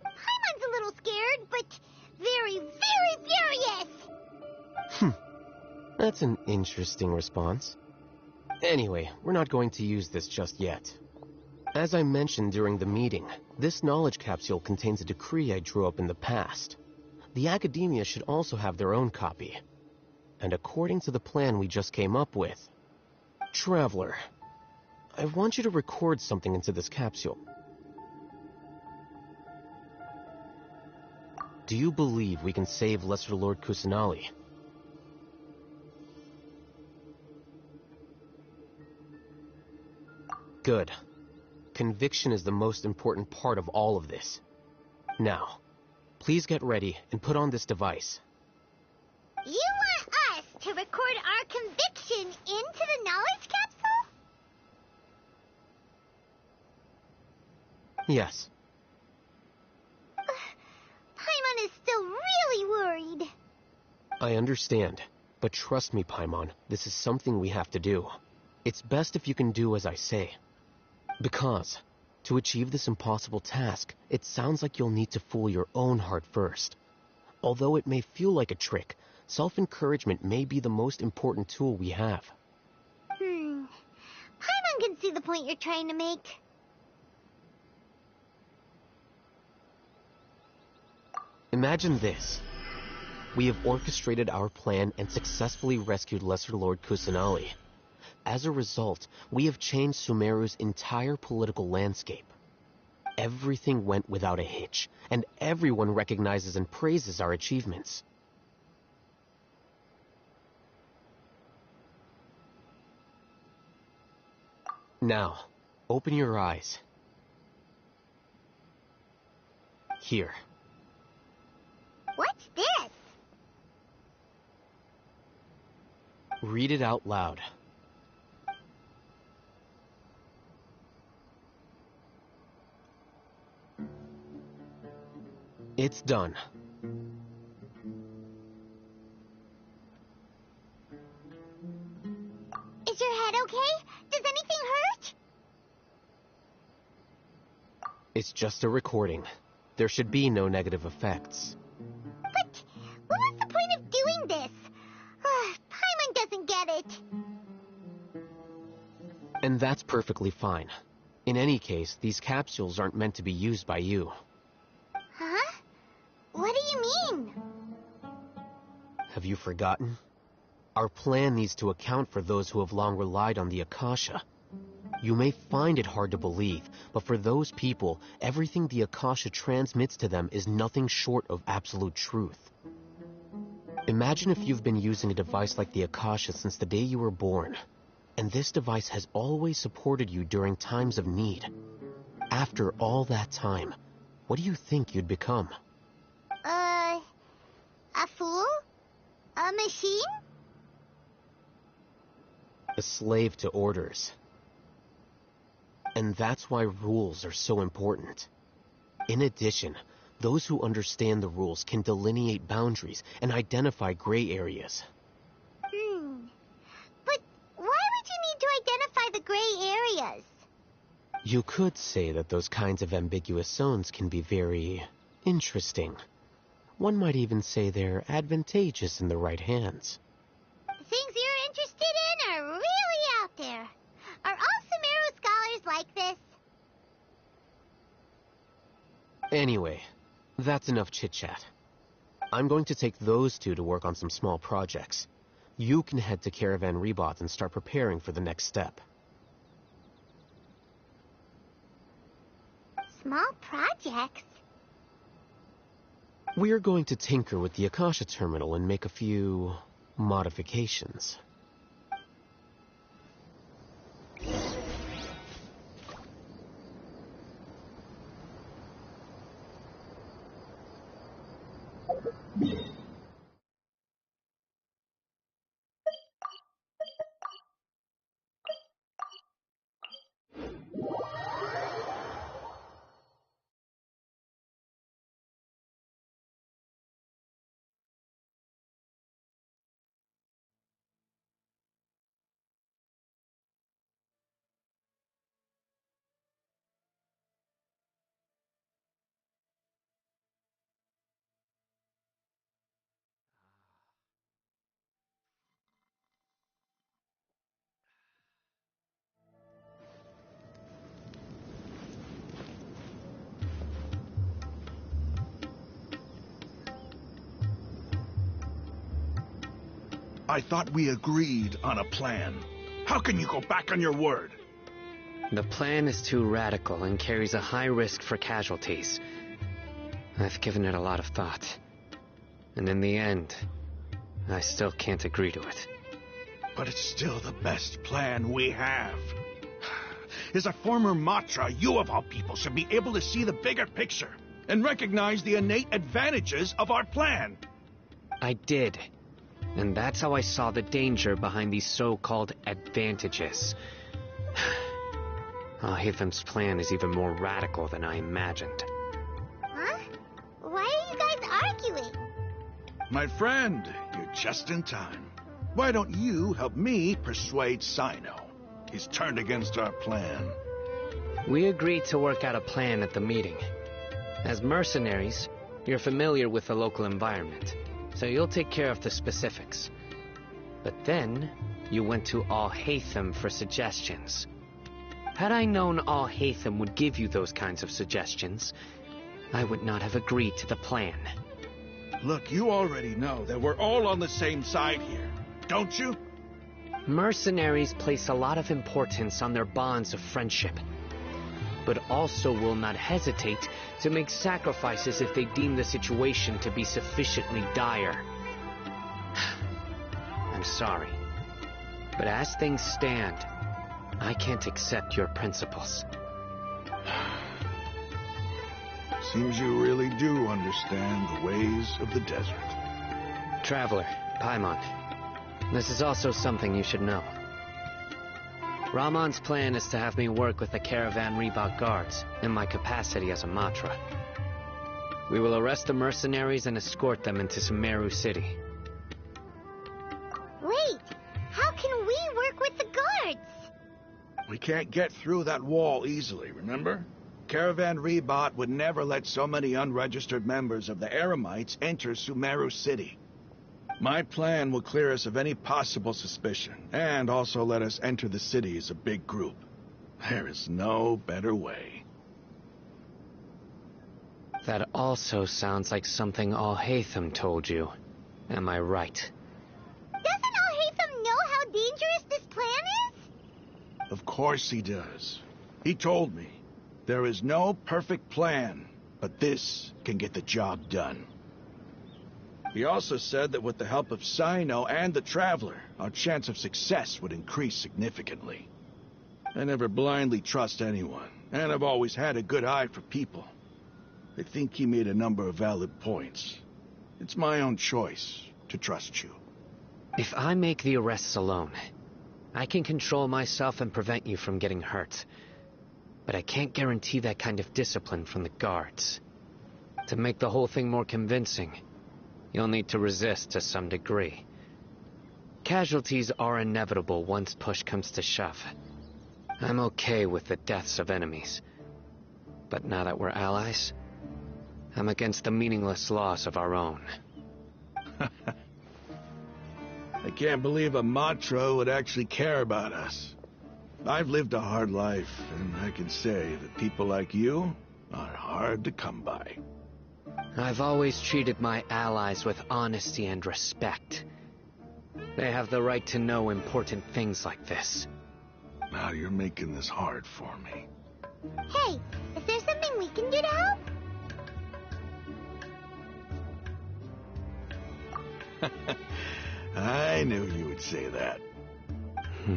Paimon's a little scared, but very, very furious! That's an interesting response. Anyway, we're not going to use this just yet. As I mentioned during the meeting, this knowledge capsule contains a decree I drew up in the past. The academia should also have their own copy. And according to the plan we just came up with, Traveler, I want you to record something into this capsule. Do you believe we can save Lesser Lord Kusanali? Good. Conviction is the most important part of all of this. Now, please get ready and put on this device. You want us to record our conviction into the knowledge capsule? Yes. Paimon is still really worried. I understand, but trust me, Paimon, this is something we have to do. It's best if you can do as I say. Because, to achieve this impossible task, it sounds like you'll need to fool your own heart first. Although it may feel like a trick, self-encouragement may be the most important tool we have. Paimon can see the point you're trying to make. Imagine this. We have orchestrated our plan and successfully rescued Lesser Lord Kusanali. As a result, we have changed Sumeru's entire political landscape. Everything went without a hitch, and everyone recognizes and praises our achievements. Now, open your eyes. Here. What's this? Read it out loud. It's done. Is your head okay? Does anything hurt? It's just a recording. There should be no negative effects. But what was the point of doing this? Paimon doesn't get it. And that's perfectly fine. In any case, these capsules aren't meant to be used by you. Huh? What do you mean? Have you forgotten? Our plan needs to account for those who have long relied on the Akasha. You may find it hard to believe, but for those people, everything the Akasha transmits to them is nothing short of absolute truth. Imagine if you've been using a device like the Akasha since the day you were born, and this device has always supported you during times of need. After all that time, what do you think you'd become? A fool? A machine? A slave to orders. And that's why rules are so important. In addition, those who understand the rules can delineate boundaries and identify gray areas. But why would you need to identify the gray areas? You could say that those kinds of ambiguous zones can be very interesting. One might even say they're advantageous in the right hands. The things you're interested in are really out there. Are all Sumeru scholars like this? Anyway, that's enough chit-chat. I'm going to take those two to work on some small projects. You can head to Caravan Rebot and start preparing for the next step. small projects. We're going to tinker with the Akasha terminal and make a few modifications. I thought we agreed on a plan. How can you go back on your word? The plan is too radical and carries a high risk for casualties. I've given it a lot of thought. And in the end, I still can't agree to it. But it's still the best plan we have. As a former Matra, you of all people should be able to see the bigger picture and recognize the innate advantages of our plan. I did. And that's how I saw the danger behind these so-called advantages. Al-Haytham's plan is even more radical than I imagined. Huh? Why are you guys arguing? My friend, you're just in time. Why don't you help me persuade Sino? He's turned against our plan. We agreed to work out a plan at the meeting. As mercenaries, you're familiar with the local environment, so you'll take care of the specifics. But then, you went to Al-Haytham for suggestions. Had I known Al-Haytham would give you those kinds of suggestions, I would not have agreed to the plan. Look, you already know that we're all on the same side here, don't you? Mercenaries place a lot of importance on their bonds of friendship, but also will not hesitate to make sacrifices if they deem the situation to be sufficiently dire. I'm sorry, but as things stand, I can't accept your principles. Seems you really do understand the ways of the desert. Traveler, Paimon, this is also something you should know. Rahman's plan is to have me work with the Caravan Reebok guards in my capacity as a Matra. We will arrest the mercenaries and escort them into Sumeru City. Wait, how can we work with the guards? We can't get through that wall easily, remember? Caravan Reebok would never let so many unregistered members of the Eremites enter Sumeru City. My plan will clear us of any possible suspicion, and also let us enter the city as a big group. There is no better way. That also sounds like something Al-Haytham told you. Am I right? Doesn't Al-Haytham know how dangerous this plan is? Of course he does. He told me. There is no perfect plan, but this can get the job done. He also said that with the help of Sino and the Traveler, our chance of success would increase significantly. I never blindly trust anyone, and I've always had a good eye for people. I think he made a number of valid points. It's my own choice to trust you. If I make the arrests alone, I can control myself and prevent you from getting hurt. But I can't guarantee that kind of discipline from the guards. To make the whole thing more convincing, you'll need to resist to some degree. Casualties are inevitable once push comes to shove. I'm okay with the deaths of enemies. But now that we're allies, I'm against the meaningless loss of our own. I can't believe a Matra would actually care about us. I've lived a hard life, and I can say that people like you are hard to come by. I've always treated my allies with honesty and respect. They have the right to know important things like this. Now you're making this hard for me. Hey, is there something we can do to help? I knew you would say that. We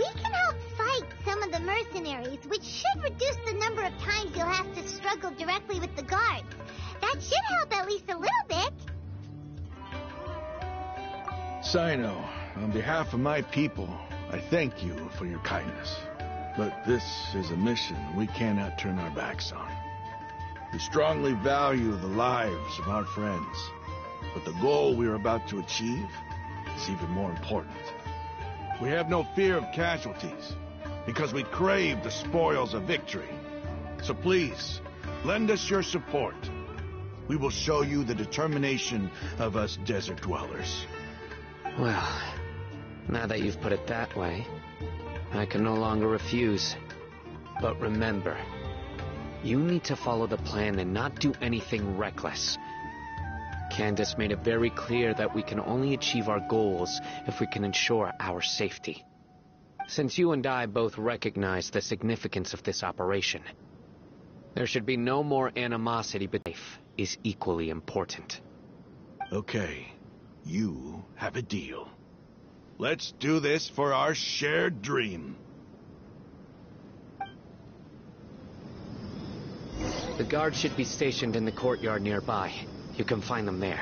can help fight some of the mercenaries, which should reduce the number of times you'll have to struggle directly with the guards. That should help at least a little bit. Sino, on behalf of my people, I thank you for your kindness. But this is a mission we cannot turn our backs on. We strongly value the lives of our friends, but the goal we are about to achieve is even more important. We have no fear of casualties, because we crave the spoils of victory. So please, lend us your support. We will show you the determination of us desert dwellers. Well, now that you've put it that way, I can no longer refuse. But remember, you need to follow the plan and not do anything reckless. Candace made it very clear that we can only achieve our goals if we can ensure our safety. Since you and I both recognize the significance of this operation, there should be no more animosity, but life is equally important. Okay, you have a deal. Let's do this for our shared dream. The guards should be stationed in the courtyard nearby. You can find them there.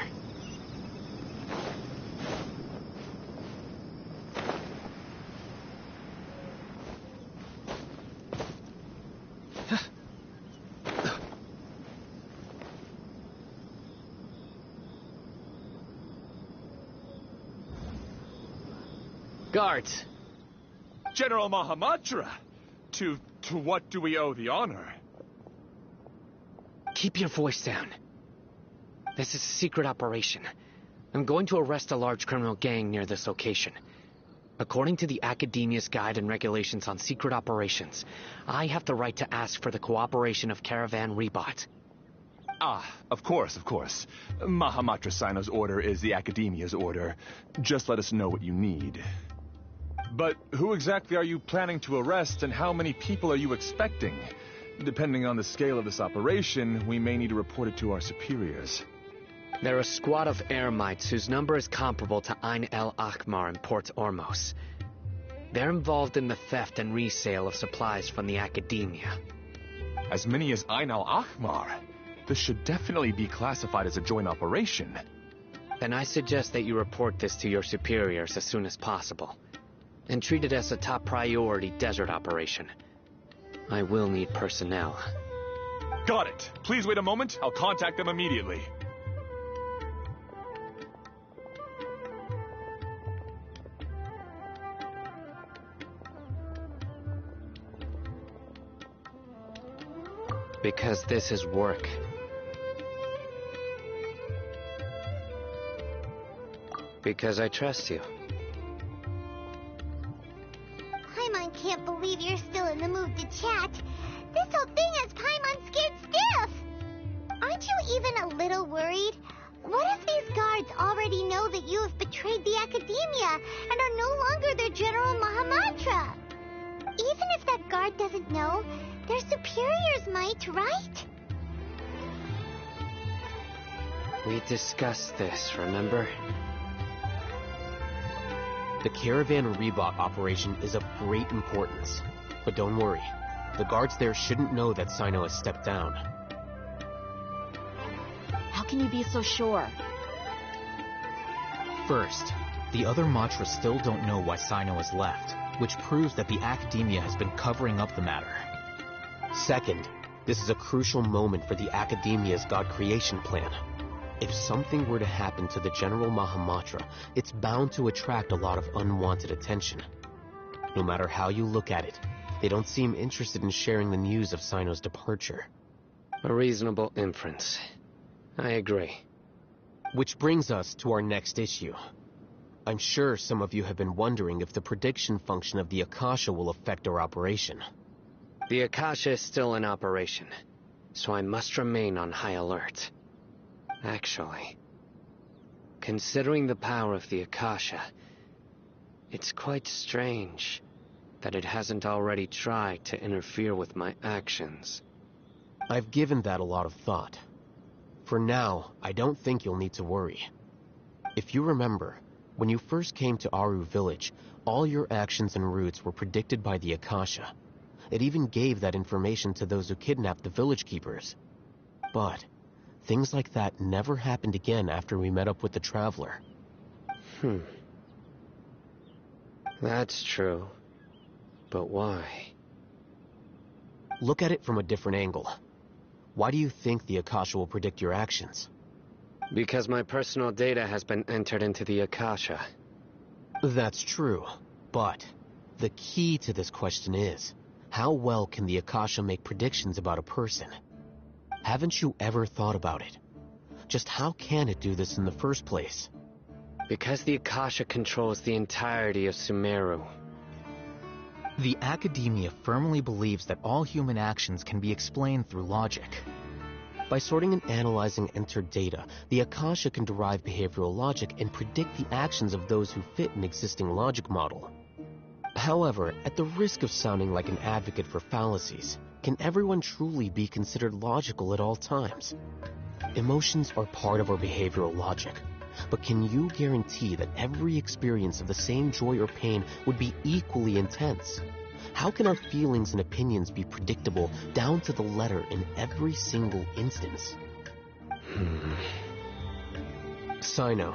Guards! General Mahamatra! To what do we owe the honor? Keep your voice down. This is a secret operation. I'm going to arrest a large criminal gang near this location. According to the Academia's Guide and Regulations on Secret Operations, I have the right to ask for the cooperation of Caravan Rebot. Ah, of course, of course. Mahamatra Sino's order is the Academia's order. Just let us know what you need. But who exactly are you planning to arrest, and how many people are you expecting? Depending on the scale of this operation, we may need to report it to our superiors. They're a squad of Eremites whose number is comparable to Ain el Akhmar in Port Ormos. They're involved in the theft and resale of supplies from the Academia. As many as Ain el Akhmar? This should definitely be classified as a joint operation. Then I suggest that you report this to your superiors as soon as possible, and treat it as a top priority desert operation. I will need personnel. Got it. Please wait a moment. I'll contact them immediately. Because this is work. Because I trust you. Paimon can't believe you're still in the mood to chat. This whole thing has Paimon scared stiff. Aren't you even a little worried? What if these guards already know that you have betrayed the Academia and are no longer their General Mahamatra? Even if that guard doesn't know, their superiors might, right? We discussed this, remember? The Caravan Rebot operation is of great importance. But don't worry, the guards there shouldn't know that Sino has stepped down. How can you be so sure? First, the other Matras still don't know why Sino has left, which proves that the Academia has been covering up the matter. Second, this is a crucial moment for the Academia's God creation plan. If something were to happen to the General Mahamatra, it's bound to attract a lot of unwanted attention. No matter how you look at it, they don't seem interested in sharing the news of Sino's departure. A reasonable inference. I agree. Which brings us to our next issue. I'm sure some of you have been wondering if the prediction function of the Akasha will affect our operation. The Akasha is still in operation, so I must remain on high alert. Actually, considering the power of the Akasha, it's quite strange that it hasn't already tried to interfere with my actions. I've given that a lot of thought. For now, I don't think you'll need to worry. If you remember, when you first came to Aru Village, all your actions and routes were predicted by the Akasha. It even gave that information to those who kidnapped the village keepers. But things like that never happened again after we met up with the Traveler. That's true. But why? Look at it from a different angle. Why do you think the Akasha will predict your actions? Because my personal data has been entered into the Akasha. That's true, but the key to this question is, how well can the Akasha make predictions about a person? Haven't you ever thought about it? Just how can it do this in the first place? Because the Akasha controls the entirety of Sumeru. The Academia firmly believes that all human actions can be explained through logic. By sorting and analyzing entered data, the Akasha can derive behavioral logic and predict the actions of those who fit an existing logic model. However, at the risk of sounding like an advocate for fallacies, can everyone truly be considered logical at all times? Emotions are part of our behavioral logic, but can you guarantee that every experience of the same joy or pain would be equally intense? How can our feelings and opinions be predictable down to the letter in every single instance? Sino,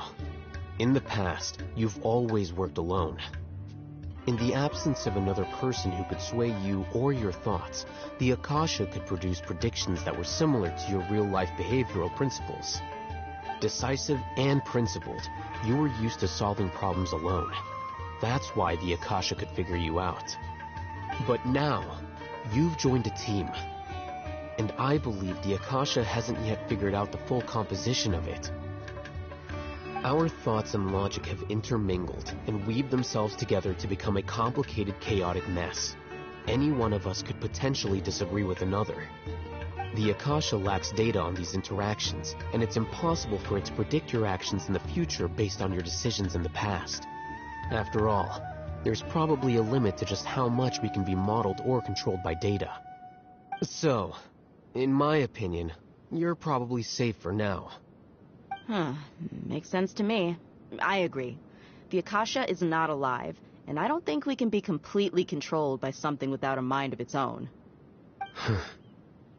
in the past, you've always worked alone. In the absence of another person who could sway you or your thoughts, the Akasha could produce predictions that were similar to your real-life behavioral principles. Decisive and principled, you were used to solving problems alone. That's why the Akasha could figure you out. But now, you've joined a team. And I believe the Akasha hasn't yet figured out the full composition of it. Our thoughts and logic have intermingled and weaved themselves together to become a complicated, chaotic mess. Any one of us could potentially disagree with another. The Akasha lacks data on these interactions, and it's impossible for it to predict your actions in the future based on your decisions in the past. After all, there's probably a limit to just how much we can be modeled or controlled by data. So, in my opinion, you're probably safe for now. Makes sense to me. I agree. The Akasha is not alive, and I don't think we can be completely controlled by something without a mind of its own.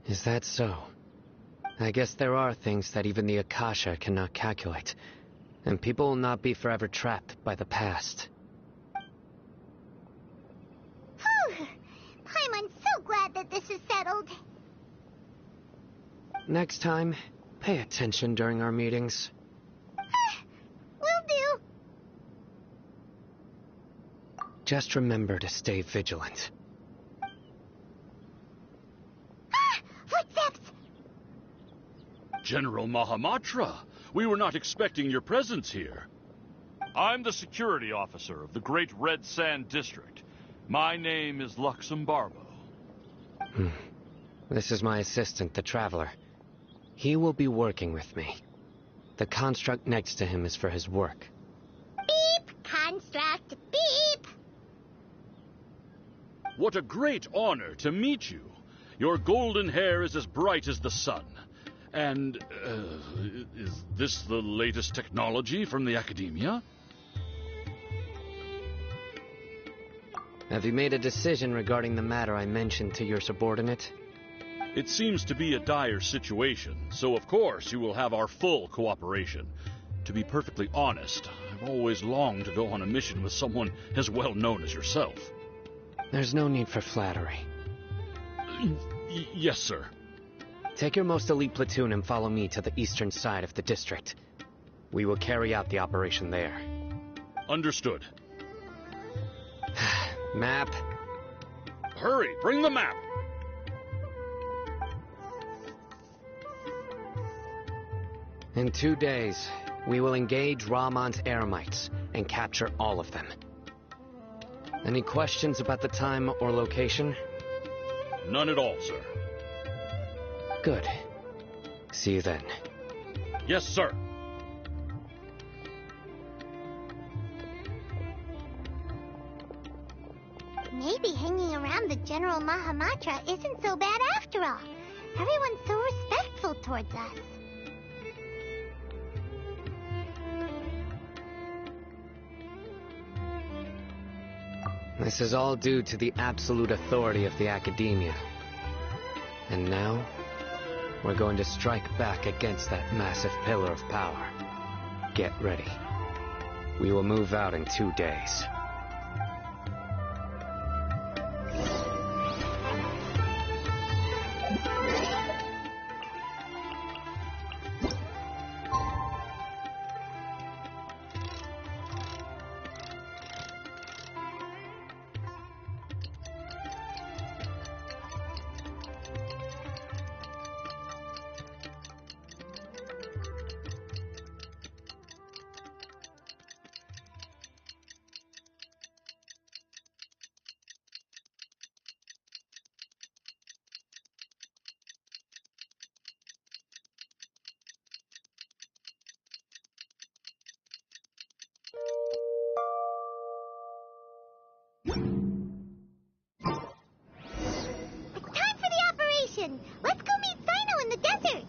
Is that so? I guess there are things that even the Akasha cannot calculate, and people will not be forever trapped by the past. Paimon's so glad that this is settled. Next time, pay attention during our meetings. Will do. Just remember to stay vigilant. Footsteps! General Mahamatra, we were not expecting your presence here. I'm the security officer of the Great Red Sand District. My name is Luxembarbo. This is my assistant, the Traveler. He will be working with me. The construct next to him is for his work. Beep! Construct, beep! What a great honor to meet you. Your golden hair is as bright as the sun. And, is this the latest technology from the Academia? Have you made a decision regarding the matter I mentioned to your subordinate? It seems to be a dire situation, so of course you will have our full cooperation. To be perfectly honest, I've always longed to go on a mission with someone as well known as yourself. There's no need for flattery. Yes, sir. Take your most elite platoon and follow me to the eastern side of the district. We will carry out the operation there. Understood. Map. Hurry, bring the map. In 2 days, we will engage Rahman's Eremites and capture all of them. Any questions about the time or location? None at all, sir. Good. See you then. Yes, sir. Maybe maybe hanging around the General Mahamatra isn't so bad after all. Everyone's so respectful towards us. This is all due to the absolute authority of the Academia. And now, we're going to strike back against that massive pillar of power. Get ready. We will move out in 2 days. Let's go meet Sino in the desert!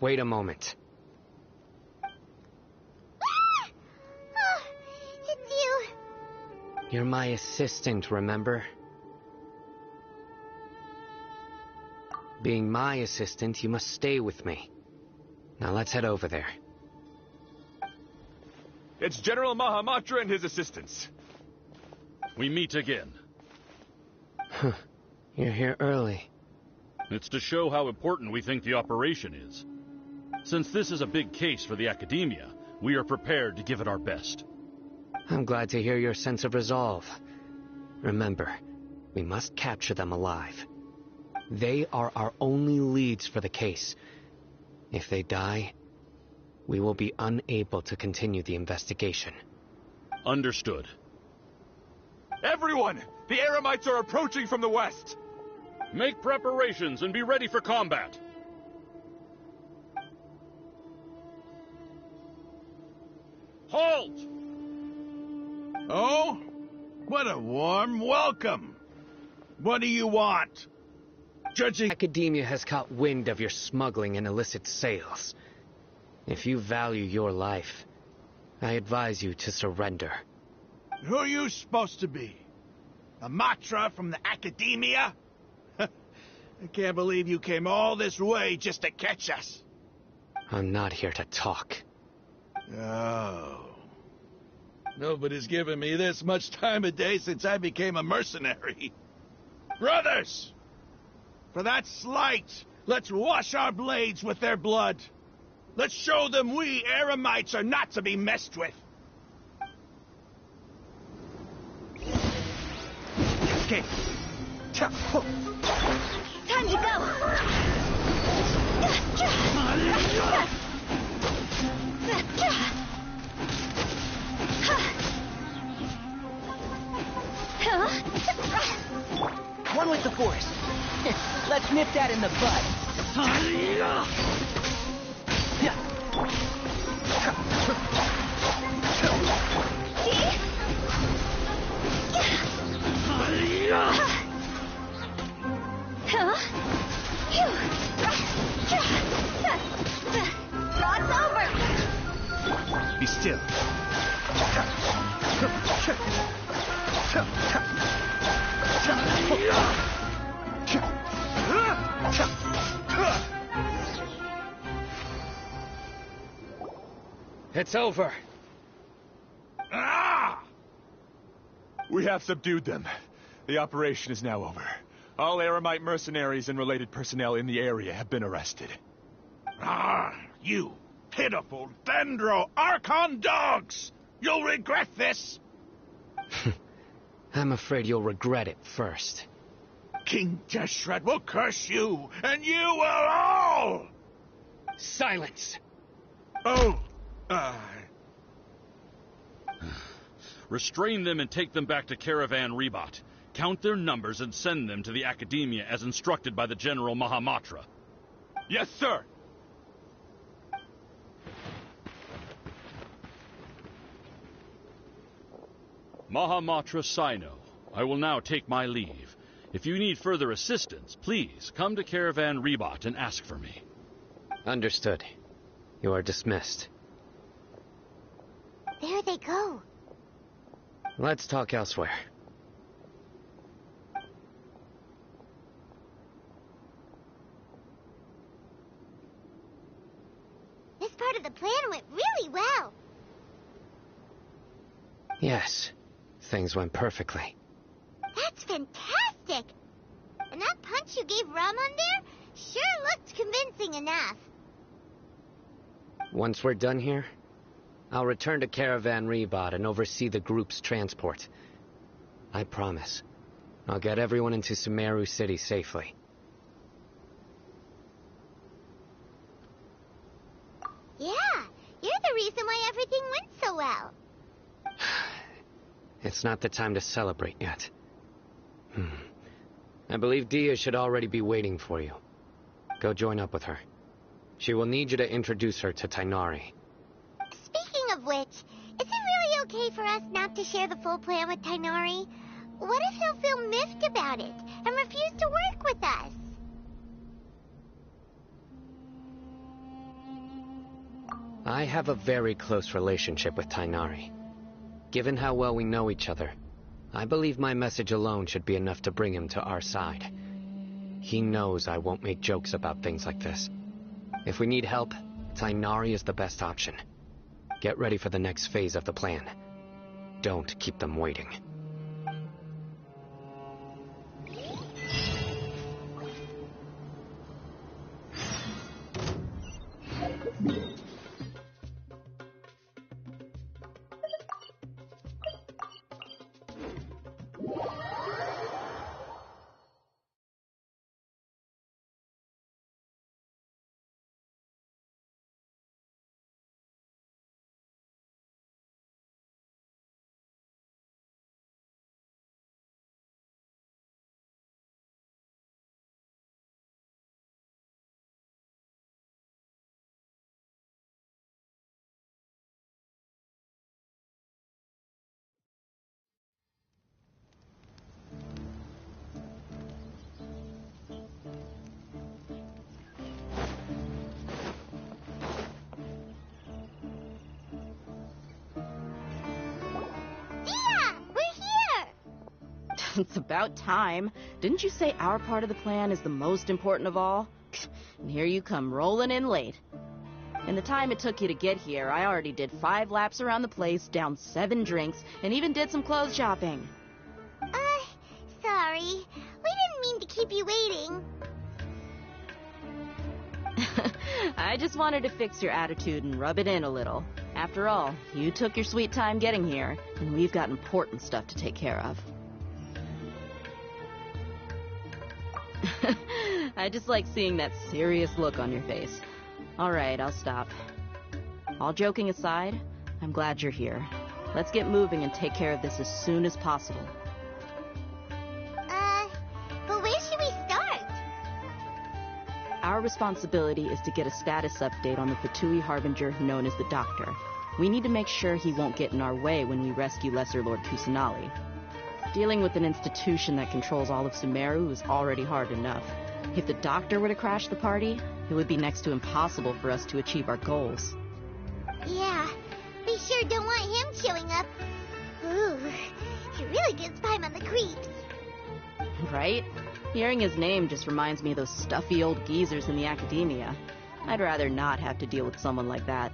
Wait a moment. Oh, it's you. You're my assistant, remember? Being my assistant, you must stay with me. Now let's head over there. It's General Mahamatra and his assistants. We meet again. Huh. You're here early. It's to show how important we think the operation is. Since this is a big case for the Academia, we are prepared to give it our best. I'm glad to hear your sense of resolve. Remember, we must capture them alive. They are our only leads for the case. If they die, we will be unable to continue the investigation. Understood. Everyone! The Eremites are approaching from the west! Make preparations and be ready for combat. Halt! Oh? What a warm welcome! What do you want? Judging... Academia has caught wind of your smuggling and illicit sales. If you value your life, I advise you to surrender. Who are you supposed to be? A Matra from the Academia? I can't believe you came all this way just to catch us. I'm not here to talk. Oh. Nobody's given me this much time of day since I became a mercenary. Brothers! For that slight, let's wash our blades with their blood. Let's show them we Eremites are not to be messed with. Okay. Time to go! One with the Force. Let's nip that in the bud. Rod's over! Be still. It's over. Ah! We have subdued them. The operation is now over. All Aramite mercenaries and related personnel in the area have been arrested. Ah, you pitiful Dendro Archon dogs! You'll regret this! I'm afraid you'll regret it first. King Deshret will curse you, and you will all! Silence! Oh, Restrain them and take them back to Caravan Rebat. Count their numbers and send them to the Academia as instructed by the General Mahamatra. Yes, sir! Mahamatra Sino, I will now take my leave. If you need further assistance, please come to Caravan Rebat and ask for me. Understood. You are dismissed. There they go. Let's talk elsewhere. This part of the plan went really well. Yes, things went perfectly. That's fantastic! And that punch you gave Ramon there sure looked convincing enough. Once we're done here, I'll return to Caravan Rebat and oversee the group's transport. I promise. I'll get everyone into Sumeru City safely. Yeah, you're the reason why everything went so well. It's not the time to celebrate yet. I believe Dia should already be waiting for you. Go join up with her. She will need you to introduce her to Tainari. Speaking of which, is it really okay for us not to share the full plan with Tainari? What if he'll feel miffed about it and refuse to work with us? I have a very close relationship with Tainari. Given how well we know each other, I believe my message alone should be enough to bring him to our side. He knows I won't make jokes about things like this. If we need help, Tainari is the best option. Get ready for the next phase of the plan. Don't keep them waiting. It's about time. Didn't you say our part of the plan is the most important of all? And here you come rolling in late. In the time it took you to get here, I already did 5 laps around the place, downed 7 drinks, and even did some clothes shopping. Sorry. We didn't mean to keep you waiting. I just wanted to fix your attitude and rub it in a little. After all, you took your sweet time getting here, and we've got important stuff to take care of. I just like seeing that serious look on your face. Alright, I'll stop. All joking aside, I'm glad you're here. Let's get moving and take care of this as soon as possible. But where should we start? Our responsibility is to get a status update on the Fatui Harbinger known as the Doctor. We need to make sure he won't get in our way when we rescue Lesser Lord Kusanali. Dealing with an institution that controls all of Sumeru is already hard enough. If the Doctor were to crash the party, it would be next to impossible for us to achieve our goals. Yeah, we sure don't want him showing up. Ooh, he really gives Paimon the creeps. Right? Hearing his name just reminds me of those stuffy old geezers in the academia. I'd rather not have to deal with someone like that.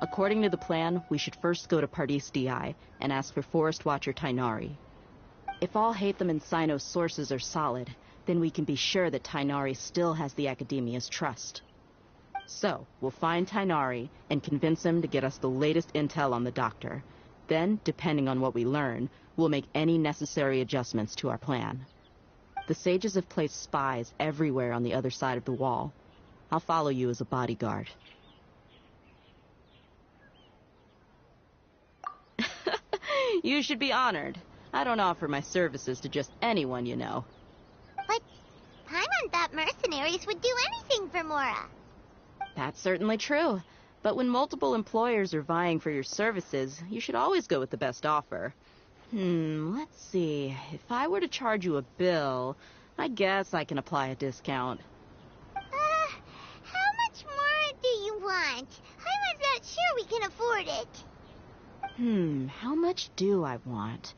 According to the plan, we should first go to Pardis DI and ask for Forest Watcher Tainari. If all Hatham and Sino's sources are solid, then we can be sure that Tainari still has the Academia's trust. So, we'll find Tainari and convince him to get us the latest intel on the Doctor. Then, depending on what we learn, we'll make any necessary adjustments to our plan. The sages have placed spies everywhere on the other side of the wall. I'll follow you as a bodyguard. You should be honored. I don't offer my services to just anyone, you know. But Paimon thought mercenaries would do anything for Mora. That's certainly true. But when multiple employers are vying for your services, you should always go with the best offer. Let's see. If I were to charge you a bill, I guess I can apply a discount. How much more do you want? I'm not sure we can afford it. How much do I want?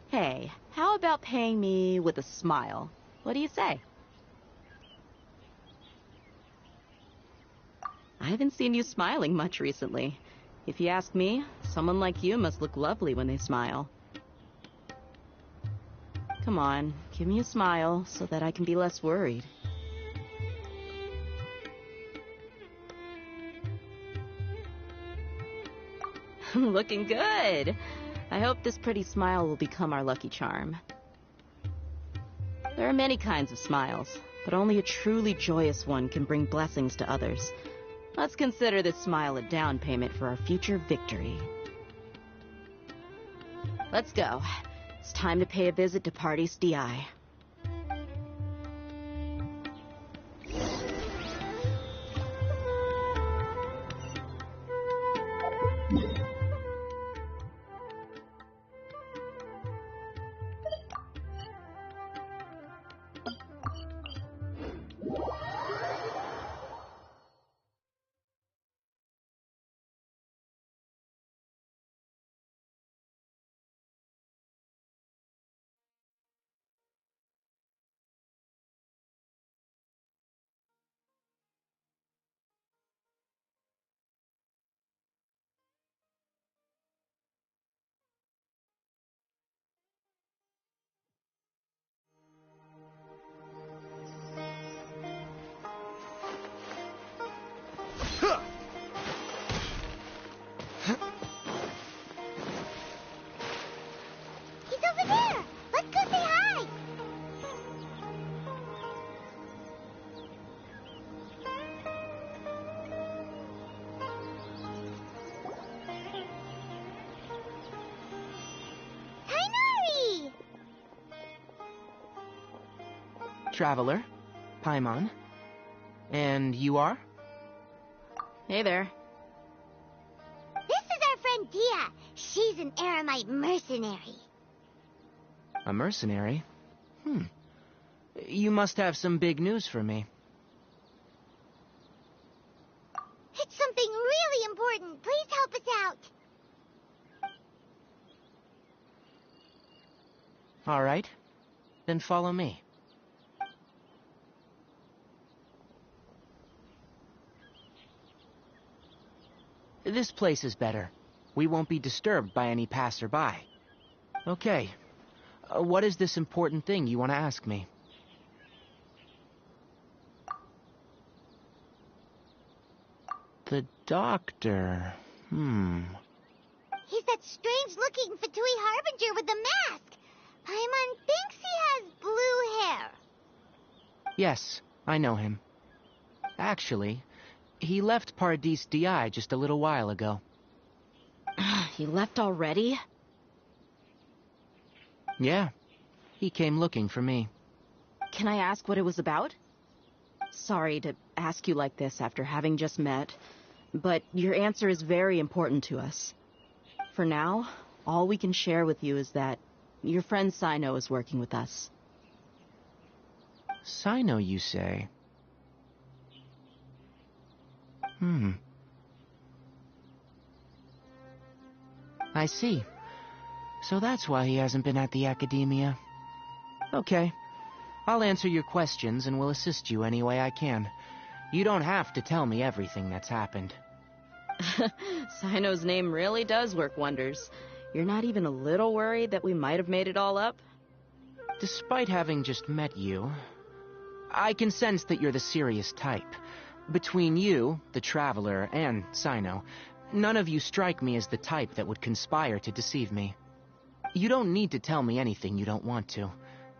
Hey, how about paying me with a smile? What do you say? I haven't seen you smiling much recently. If you ask me, someone like you must look lovely when they smile. Come on, give me a smile so that I can be less worried. Looking good. I hope this pretty smile will become our lucky charm. There are many kinds of smiles, but only a truly joyous one can bring blessings to others. Let's consider this smile a down payment for our future victory. Let's go. It's time to pay a visit to Pardis DI. He's over there! Let's go say hi! Tainari! Traveler, Paimon. And you are? Hey there. This is our friend Dia. She's an Aramite mercenary. A mercenary? You must have some big news for me. It's something really important. Please help us out. All right. Then follow me. This place is better. We won't be disturbed by any passerby. Okay. What is this important thing you want to ask me? The Doctor. He's that strange-looking Fatui Harbinger with the mask. Paimon thinks he has blue hair. Yes, I know him. Actually, he left Pardis DI just a little while ago. He left already? Yeah, he came looking for me. Can I ask what it was about? Sorry to ask you like this after having just met, but your answer is very important to us. For now, all we can share with you is that your friend Sino is working with us. Sino, you say? I see. So that's why he hasn't been at the academia. Okay. I'll answer your questions and will assist you any way I can. You don't have to tell me everything that's happened. Sino's name really does work wonders. You're not even a little worried that we might have made it all up? Despite having just met you, I can sense that you're the serious type. Between you, the Traveler, and Sino, none of you strike me as the type that would conspire to deceive me. You don't need to tell me anything you don't want to.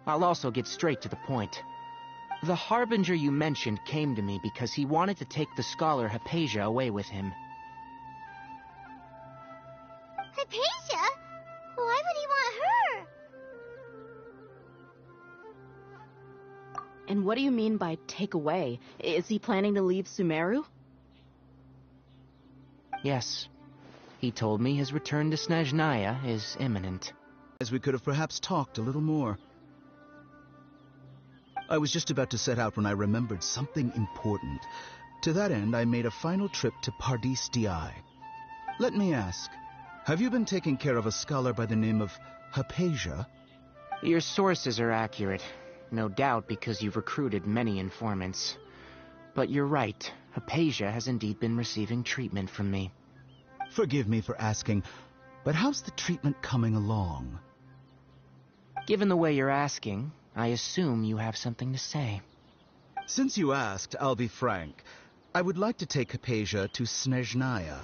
I'll also get straight to the point. The Harbinger you mentioned came to me because he wanted to take the scholar Hypatia away with him. Hypatia? Why would he want her? And what do you mean by take away? Is he planning to leave Sumeru? Yes. He told me his return to Snezhnaya is imminent. As we could have perhaps talked a little more. I was just about to set out when I remembered something important. To that end, I made a final trip to Pardis D'i. Let me ask, have you been taking care of a scholar by the name of Hypatia? Your sources are accurate. No doubt because you've recruited many informants. But you're right, Hypatia has indeed been receiving treatment from me. Forgive me for asking, but how's the treatment coming along? Given the way you're asking, I assume you have something to say. Since you asked, I'll be frank. I would like to take Hypatia to Snezhnaya.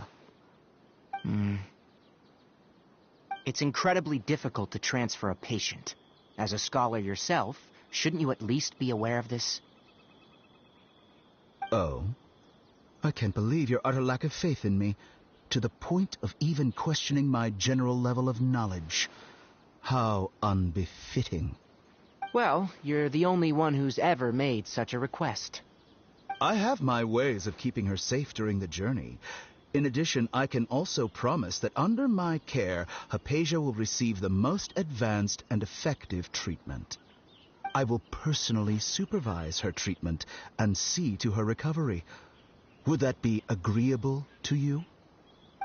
It's incredibly difficult to transfer a patient. As a scholar yourself, shouldn't you at least be aware of this? Oh? I can't believe your utter lack of faith in me, to the point of even questioning my general level of knowledge. How unbefitting. Well, you're the only one who's ever made such a request. I have my ways of keeping her safe during the journey. In addition, I can also promise that under my care, Hypatia will receive the most advanced and effective treatment. I will personally supervise her treatment and see to her recovery. Would that be agreeable to you?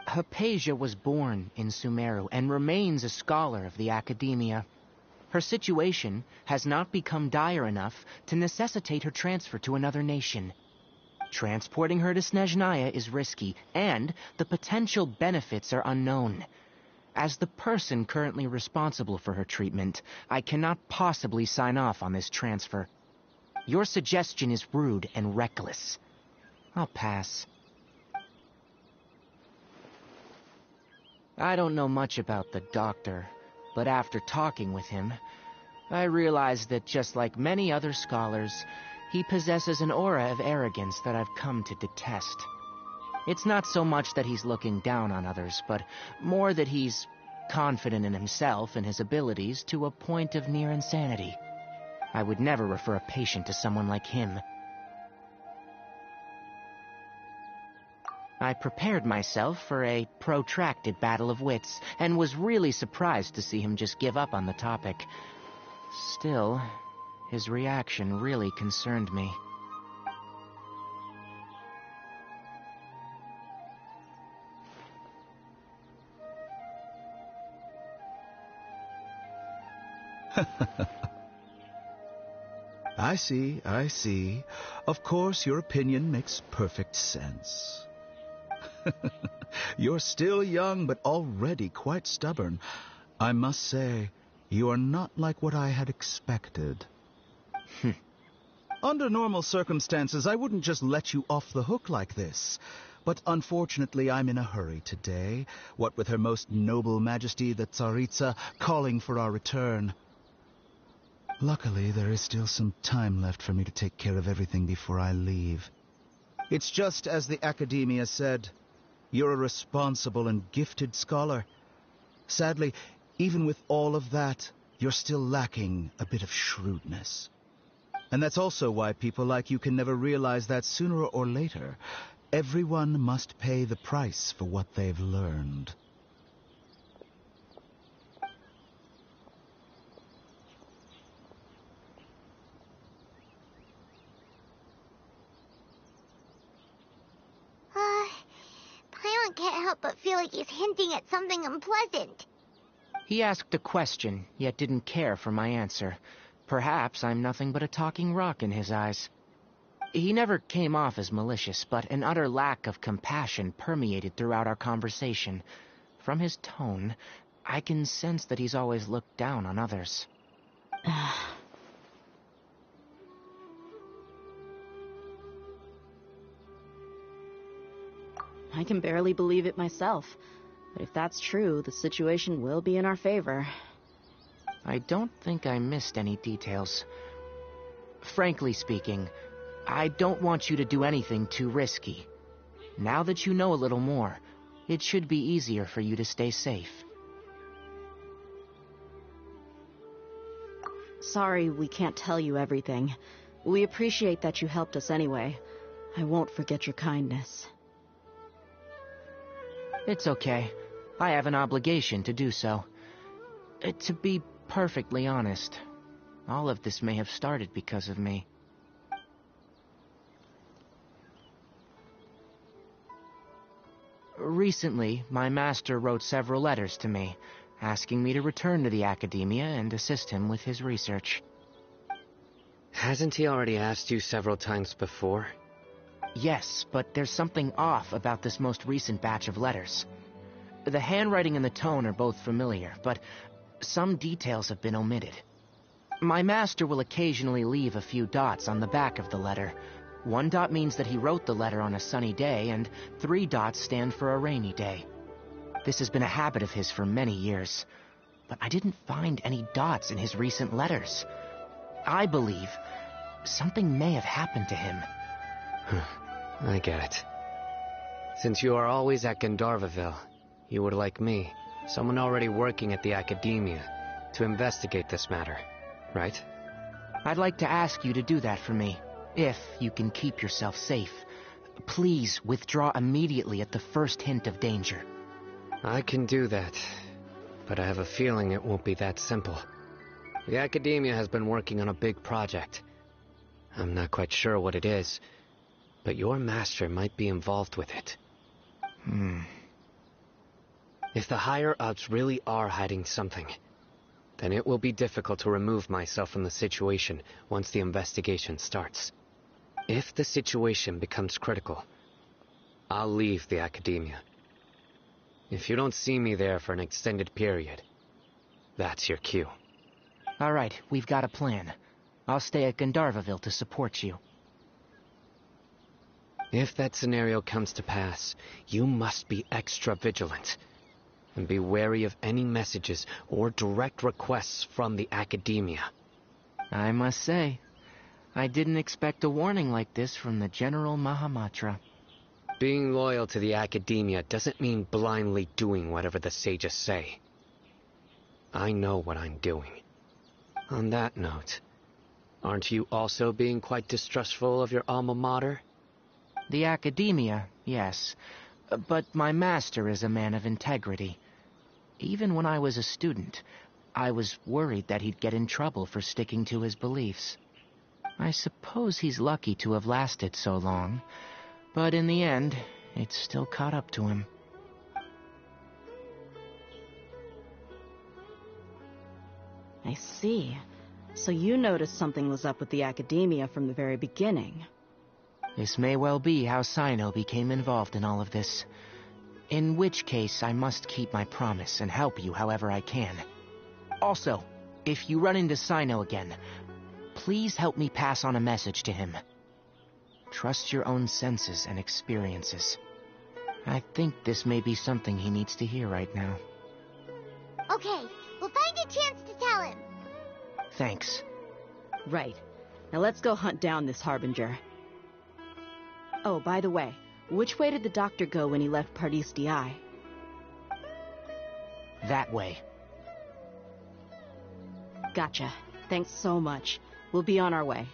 Hypatia was born in Sumeru and remains a scholar of the academia. Her situation has not become dire enough to necessitate her transfer to another nation. Transporting her to Snezhnaya is risky, and the potential benefits are unknown. As the person currently responsible for her treatment, I cannot possibly sign off on this transfer. Your suggestion is rude and reckless. I'll pass. I don't know much about the doctor, but after talking with him, I realized that just like many other scholars, he possesses an aura of arrogance that I've come to detest. It's not so much that he's looking down on others, but more that he's confident in himself and his abilities to a point of near insanity. I would never refer a patient to someone like him. I prepared myself for a protracted battle of wits, and was really surprised to see him just give up on the topic. Still, his reaction really concerned me. I see. Of course, your opinion makes perfect sense. You're still young, but already quite stubborn. I must say, you are not like what I had expected. Under normal circumstances, I wouldn't just let you off the hook like this. But unfortunately, I'm in a hurry today, what with Her Most Noble Majesty the Tsaritsa calling for our return. Luckily, there is still some time left for me to take care of everything before I leave. It's just as the Academia said. You're a responsible and gifted scholar. Sadly, even with all of that, you're still lacking a bit of shrewdness. And that's also why people like you can never realize that sooner or later, everyone must pay the price for what they've learned. Paimon can't help but feel like he's hinting at something unpleasant. He asked a question, yet didn't care for my answer. Perhaps I'm nothing but a talking rock in his eyes. He never came off as malicious, but an utter lack of compassion permeated throughout our conversation. From his tone, I can sense that he's always looked down on others. I can barely believe it myself. But if that's true, the situation will be in our favor. I don't think I missed any details. Frankly speaking, I don't want you to do anything too risky. Now that you know a little more, it should be easier for you to stay safe. Sorry we can't tell you everything. We appreciate that you helped us anyway. I won't forget your kindness. It's okay. I have an obligation to do so. To be perfectly honest, all of this may have started because of me. Recently, my master wrote several letters to me, asking me to return to the Academia and assist him with his research. Hasn't he already asked you several times before? Yes, but there's something off about this most recent batch of letters. The handwriting and the tone are both familiar, but some details have been omitted. My master will occasionally leave a few dots on the back of the letter. 1 dot means that he wrote the letter on a sunny day, and 3 dots stand for a rainy day. This has been a habit of his for many years, but I didn't find any dots in his recent letters. I believe something may have happened to him. I get it. Since you are always at Gandharvaville, you would like me, someone already working at the Academia, to investigate this matter, right? I'd like to ask you to do that for me, if you can keep yourself safe. Please withdraw immediately at the first hint of danger. I can do that, but I have a feeling it won't be that simple. The Academia has been working on a big project. I'm not quite sure what it is, but your master might be involved with it. If the higher-ups really are hiding something, then it will be difficult to remove myself from the situation once the investigation starts. If the situation becomes critical, I'll leave the Academia. If you don't see me there for an extended period, that's your cue. All right, we've got a plan. I'll stay at Gandharvaville to support you. If that scenario comes to pass, you must be extra vigilant. And be wary of any messages or direct requests from the Academia. I must say, I didn't expect a warning like this from the General Mahamatra. Being loyal to the Academia doesn't mean blindly doing whatever the sages say. I know what I'm doing. On that note, aren't you also being quite distrustful of your alma mater? The Academia, yes. But my master is a man of integrity. Even when I was a student, I was worried that he'd get in trouble for sticking to his beliefs. I suppose he's lucky to have lasted so long, but in the end, it's still caught up to him. I see. So you noticed something was up with the Academia from the very beginning. This may well be how Sino became involved in all of this. In which case, I must keep my promise and help you however I can. Also, if you run into Sino again, please help me pass on a message to him. Trust your own senses and experiences. I think this may be something he needs to hear right now. Okay, we'll find a chance to tell him. Thanks. Right. Now let's go hunt down this Harbinger. Oh, by the way, which way did the doctor go when he left Pardis Di? That way. Gotcha. Thanks so much. We'll be on our way.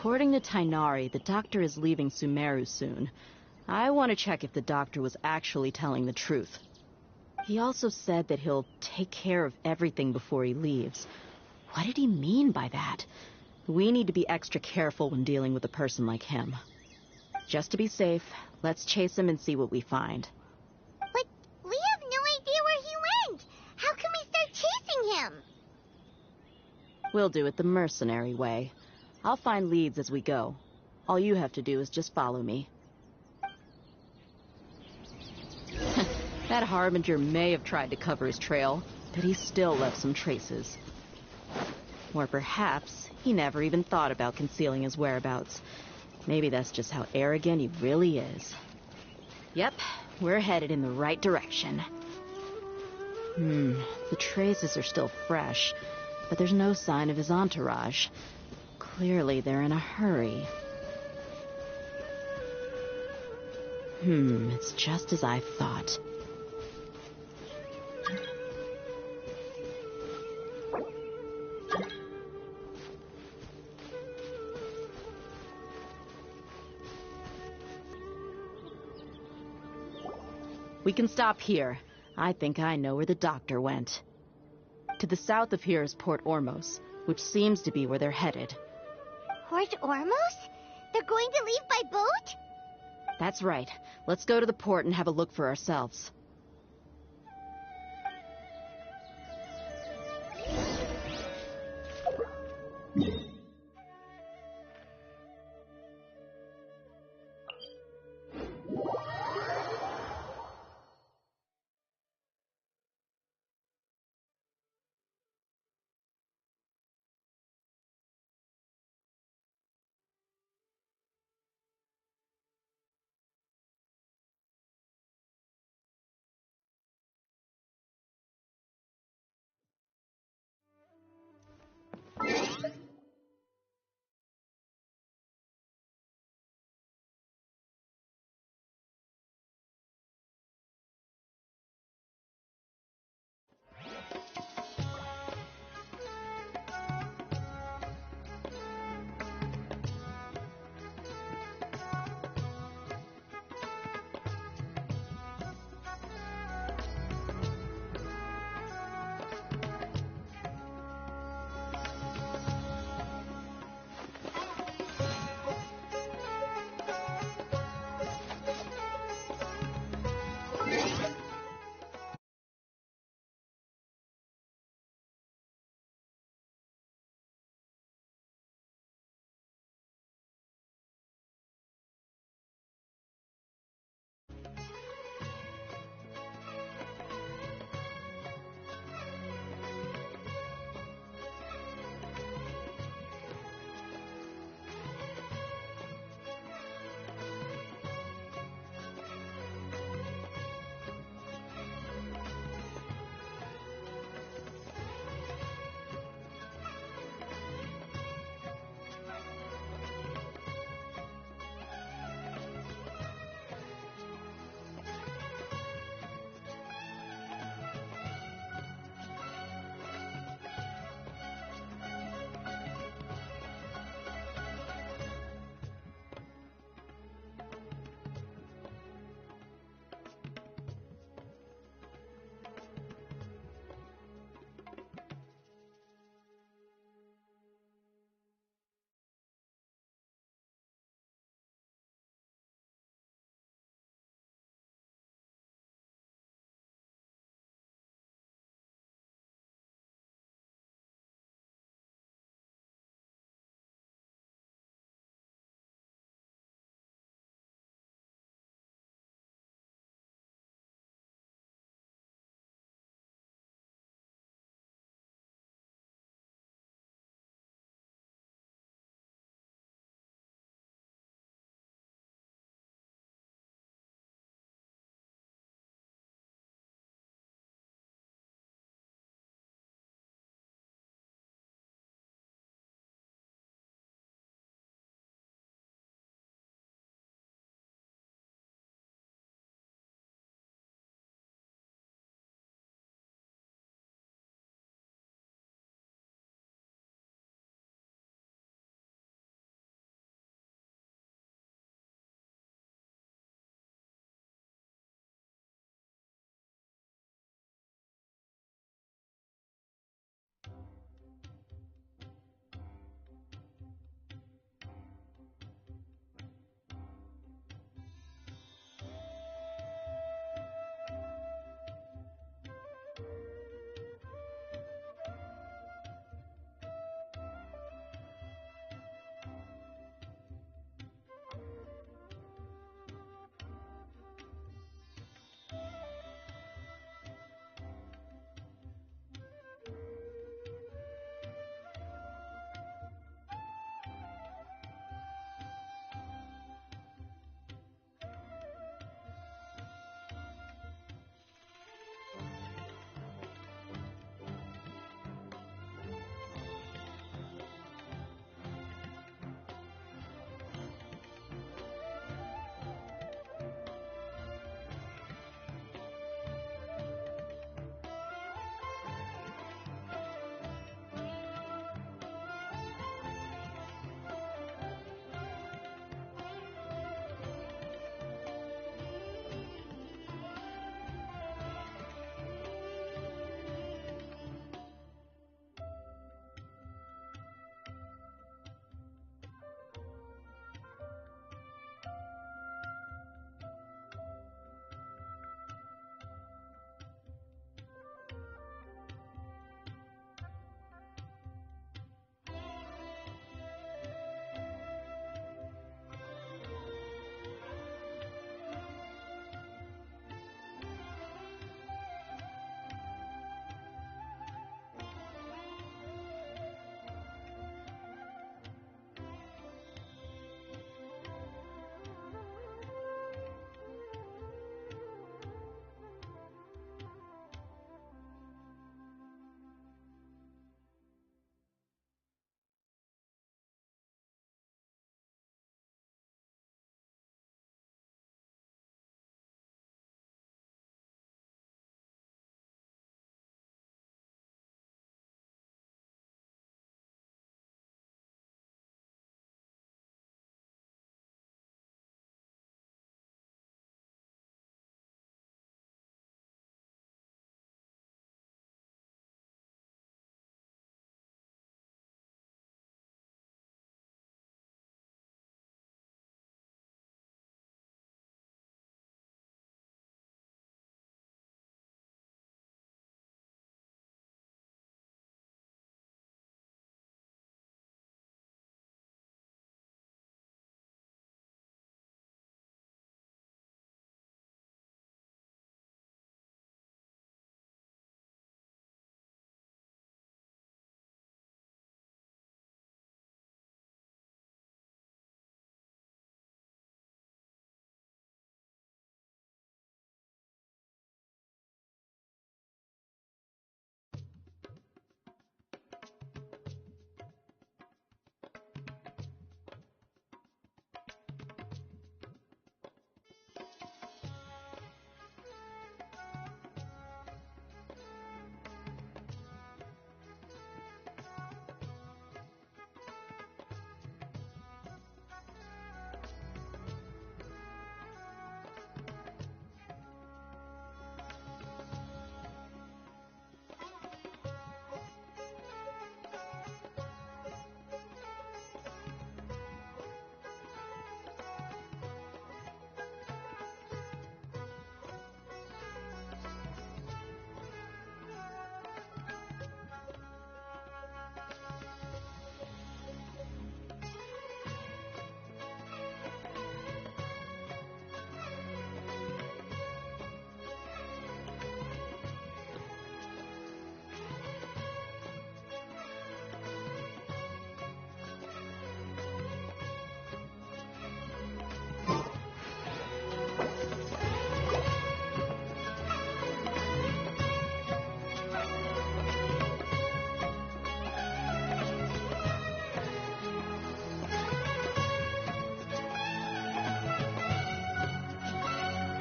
According to Tainari, the doctor is leaving Sumeru soon. I want to check if the doctor was actually telling the truth. He also said that he'll take care of everything before he leaves. What did he mean by that? We need to be extra careful when dealing with a person like him. Just to be safe, let's chase him and see what we find. But we have no idea where he went. How can we start chasing him? We'll do it the mercenary way. I'll find leads as we go. All you have to do is just follow me. That Harbinger may have tried to cover his trail, but he still left some traces. Or perhaps he never even thought about concealing his whereabouts. Maybe that's just how arrogant he really is. Yep, we're headed in the right direction. The traces are still fresh, but there's no sign of his entourage. Clearly they're in a hurry. It's just as I thought. We can stop here. I think I know where the doctor went. To the south of here is Port Ormos, which seems to be where they're headed. Port Ormos? They're going to leave by boat? That's right. Let's go to the port and have a look for ourselves.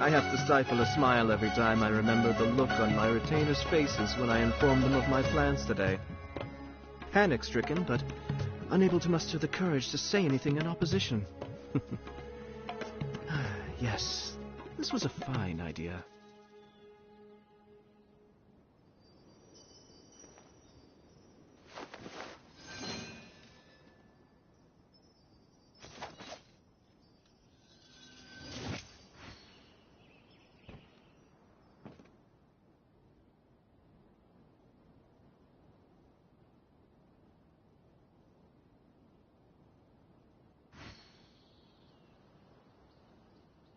I have to stifle a smile every time I remember the look on my retainers' faces when I informed them of my plans today. Panic-stricken, but unable to muster the courage to say anything in opposition. Yes, this was a fine idea.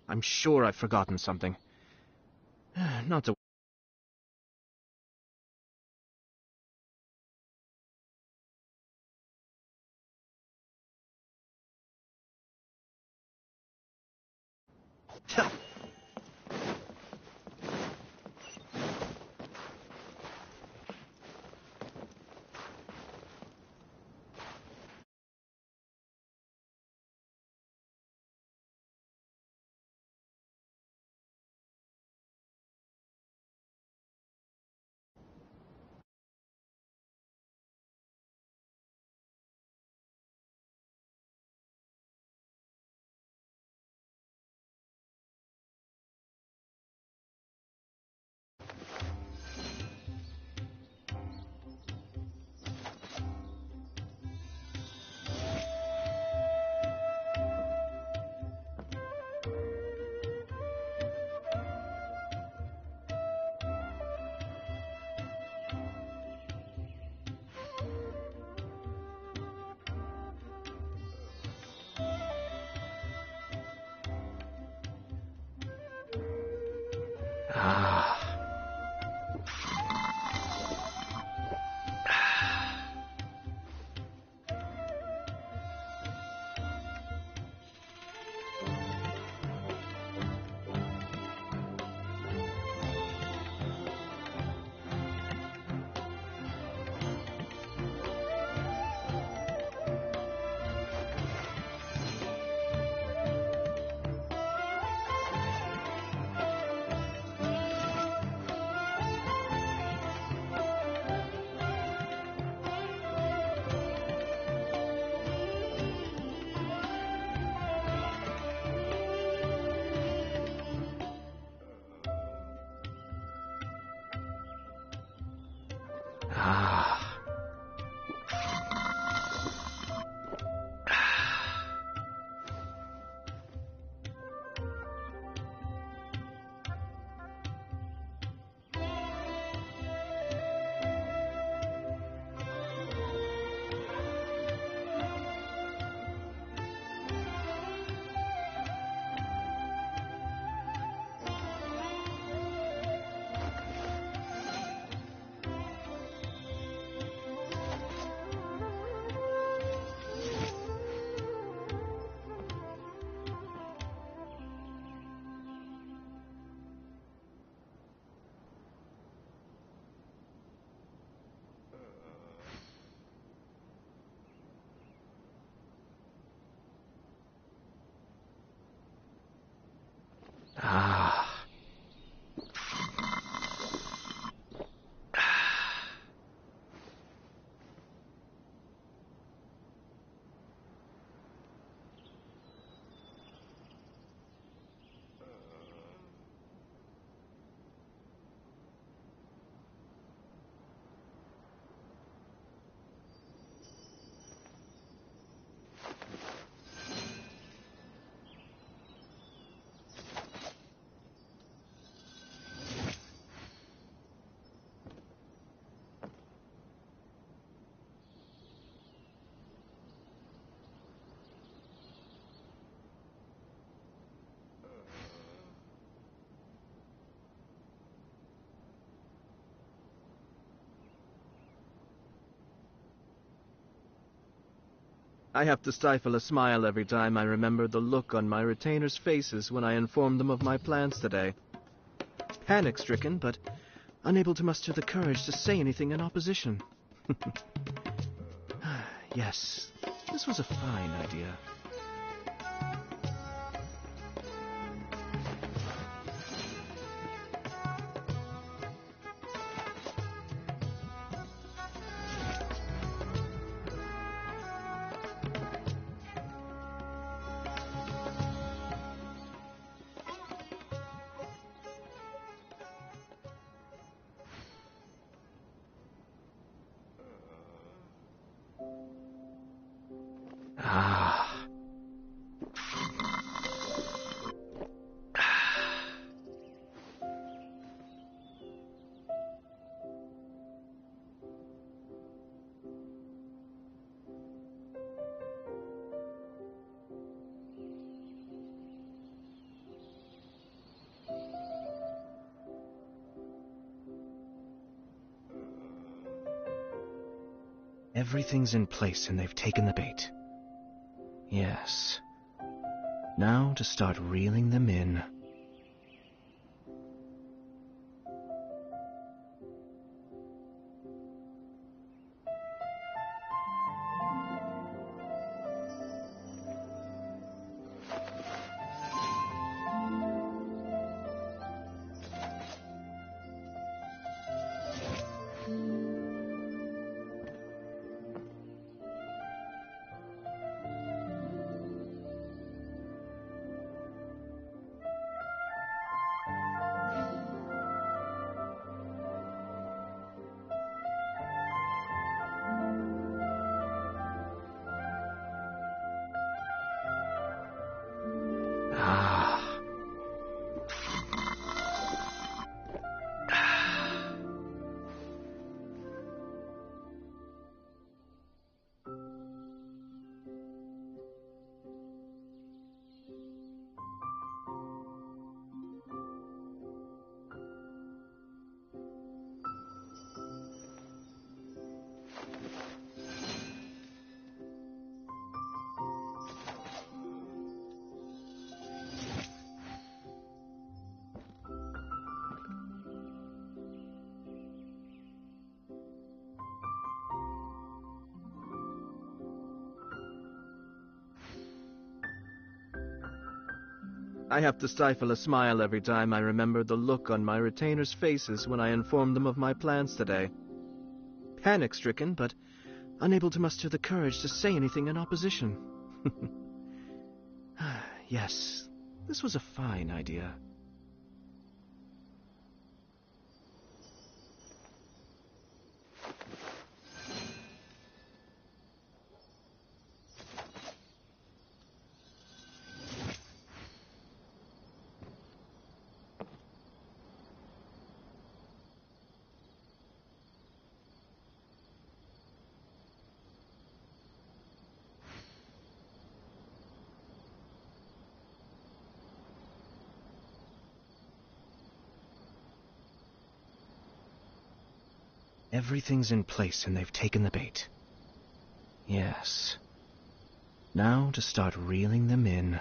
I'm sure I've forgotten something. Not to... I have to stifle a smile every time I remember the look on my retainers' faces when I informed them of my plans today. Panic-stricken, but unable to muster the courage to say anything in opposition. Yes, this was a fine idea. Ah. Everything's in place and they've taken the bait. Yes. Now to start reeling them in. I have to stifle a smile every time I remember the look on my retainers' faces when I informed them of my plans today. Panic-stricken, but unable to muster the courage to say anything in opposition. Yes, this was a fine idea. Everything's in place and they've taken the bait. Yes. Now to start reeling them in.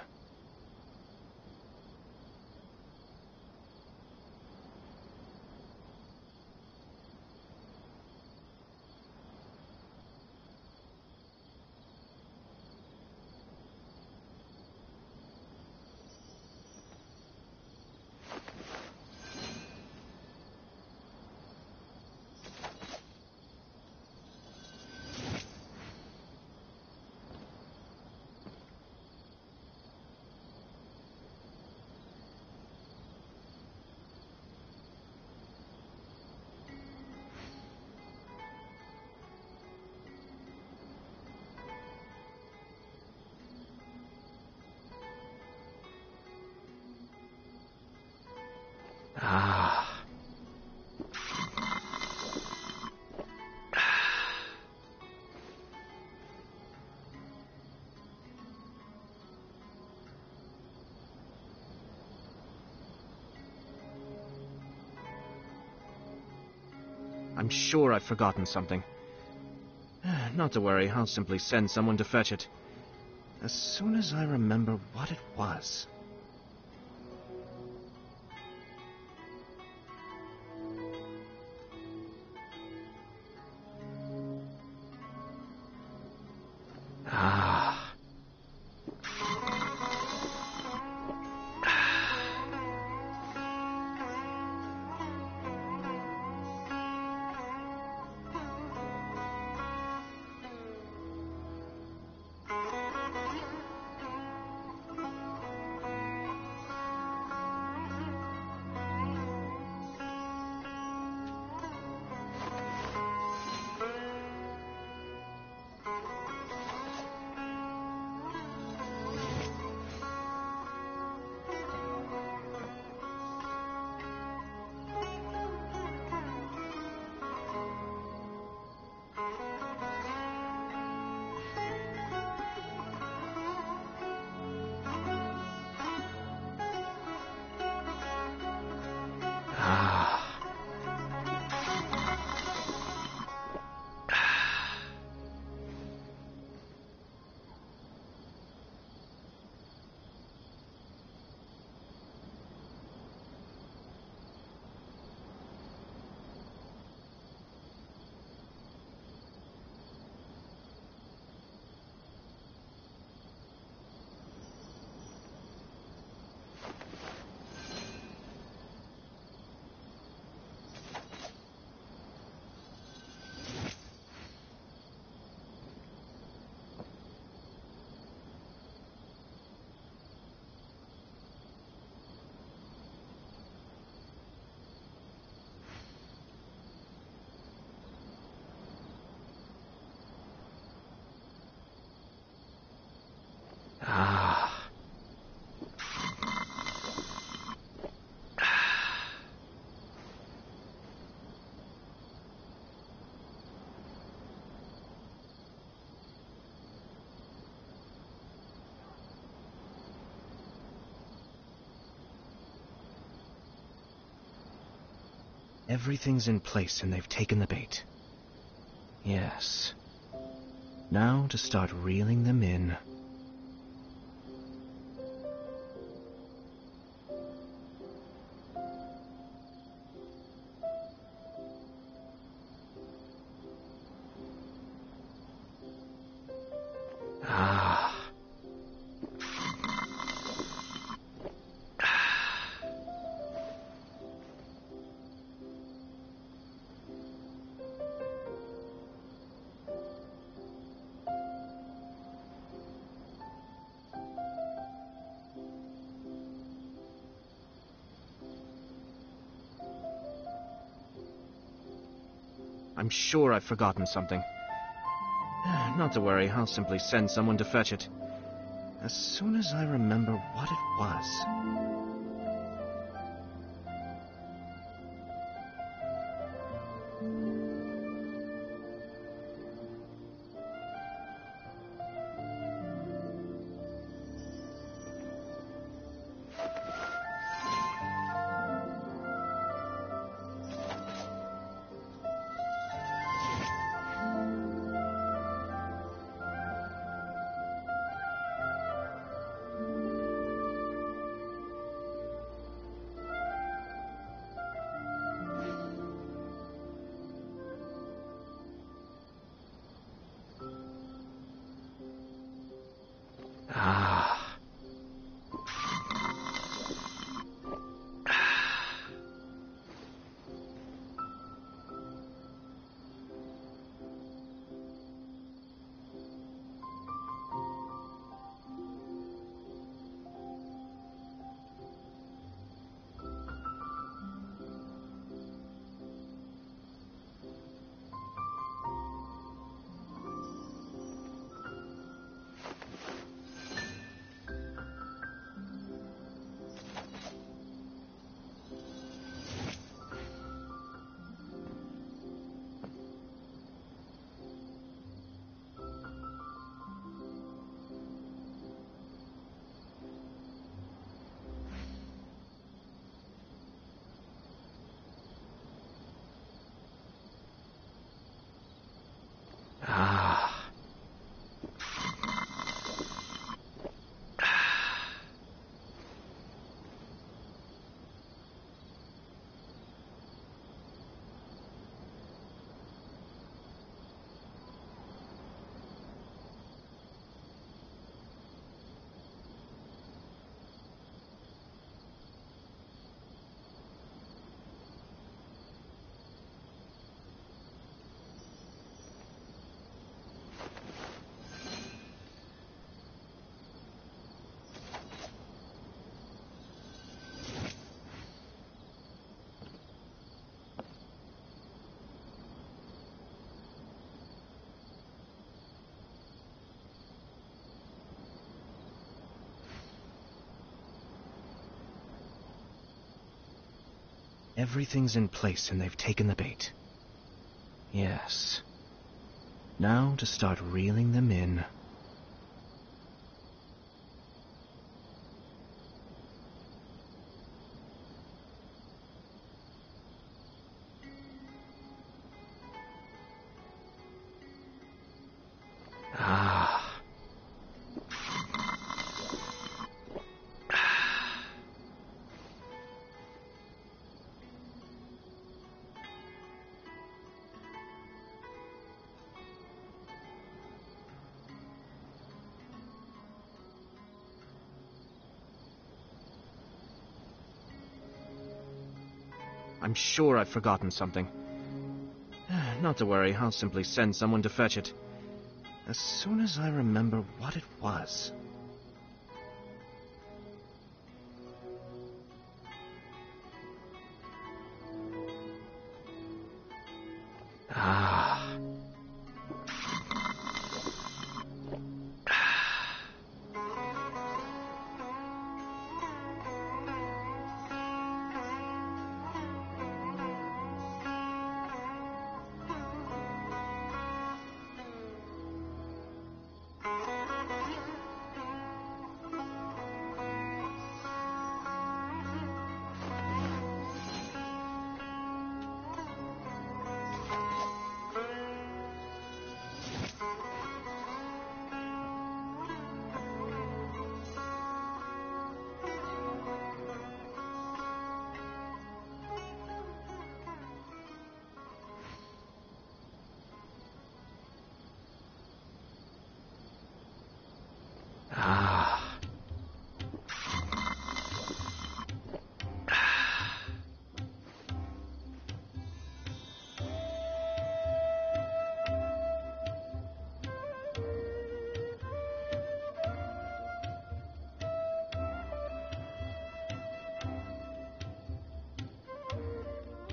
I'm sure I've forgotten something. Not to worry, I'll simply send someone to fetch it. As soon as I remember what it was. Everything's in place and they've taken the bait. Yes. Now to start reeling them in. I'm sure I've forgotten something. Not to worry, I'll simply send someone to fetch it. As soon as I remember what it was. Everything's in place and they've taken the bait. Yes. Now to start reeling them in. I'm sure I've forgotten something. Not to worry, I'll simply send someone to fetch it. As soon as I remember what it was.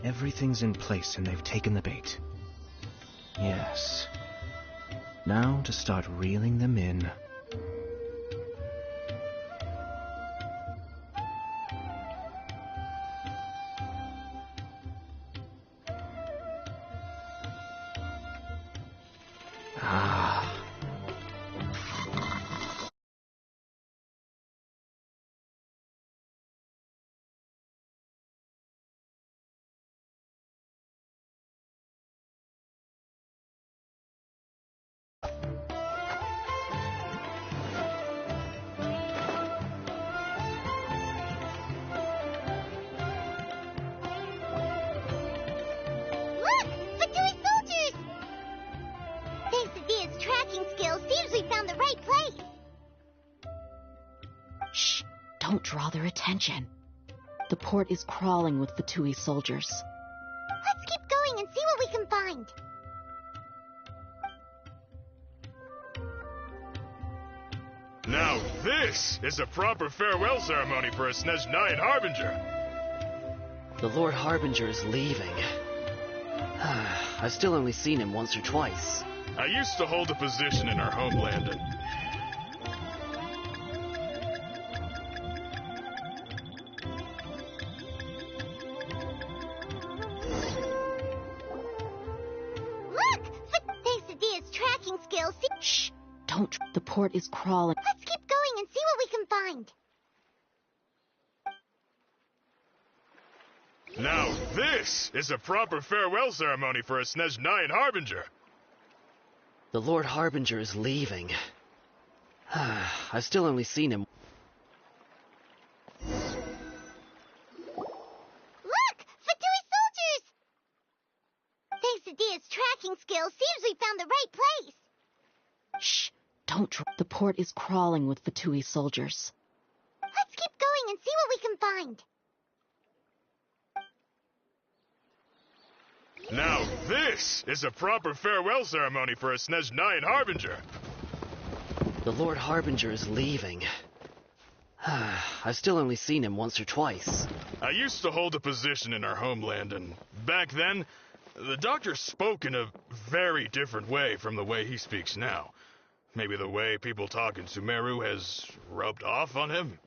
Everything's in place and they've taken the bait. Yes. Now to start reeling them in. Ah. Look! Fatui soldiers! Thanks to Dia's tracking skills, seems we found the right place. Shh! Don't draw their attention. The port is crawling with Fatui soldiers. Let's keep going and see what we can find. Now this is a proper farewell ceremony for a Snezhnayan Harbinger. The Lord Harbinger is leaving. I've still only seen him once or twice. I used to hold a position in our homeland and... Look! Thanks to Dia's tracking skills, Shh! Don't. The port is crawling. let's keep going and see what we can find. Now this is a proper farewell ceremony for a Snezhnayan Harbinger. The Lord Harbinger is leaving. I've still only seen him. Look! Fatui soldiers! Thanks to Dia's tracking skills, seems we found the right place. Shh! Don't. The port is crawling with Fatui soldiers. Let's keep going and see what we can find. Now this is a proper farewell ceremony for a Snezhnayan Harbinger. The Lord Harbinger is leaving. I've still only seen him once or twice. I used to hold a position in our homeland, and back then, the doctor spoke in a very different way from the way he speaks now. Maybe the way people talk in Sumeru has rubbed off on him?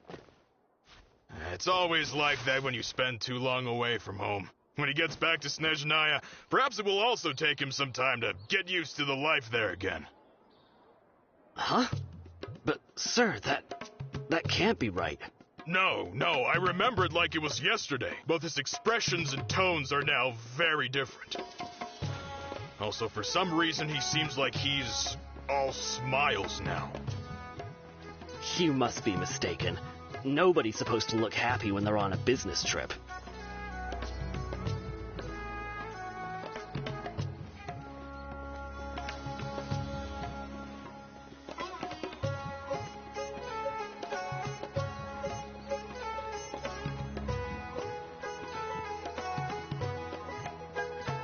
It's always like that when you spend too long away from home. When he gets back to Snezhnaya, perhaps it will also take him some time to get used to the life there again. Huh? But, sir, that can't be right. No, I remember it like it was yesterday. Both his expressions and tones are now very different. Also, for some reason, he seems like he's all smiles now. You must be mistaken. Nobody's supposed to look happy when they're on a business trip.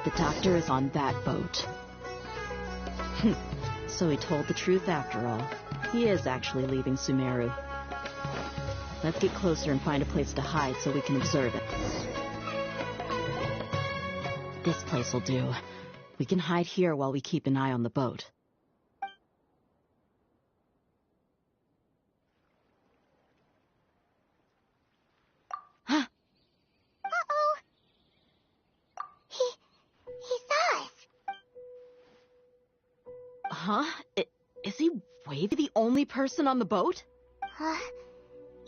The doctor is on that boat. So he told the truth after all. He is actually leaving Sumeru. Let's get closer and find a place to hide so we can observe it. This place will do. We can hide here while we keep an eye on the boat. Huh? Uh-oh. He saw us. Huh? Is he waving? The only person on the boat?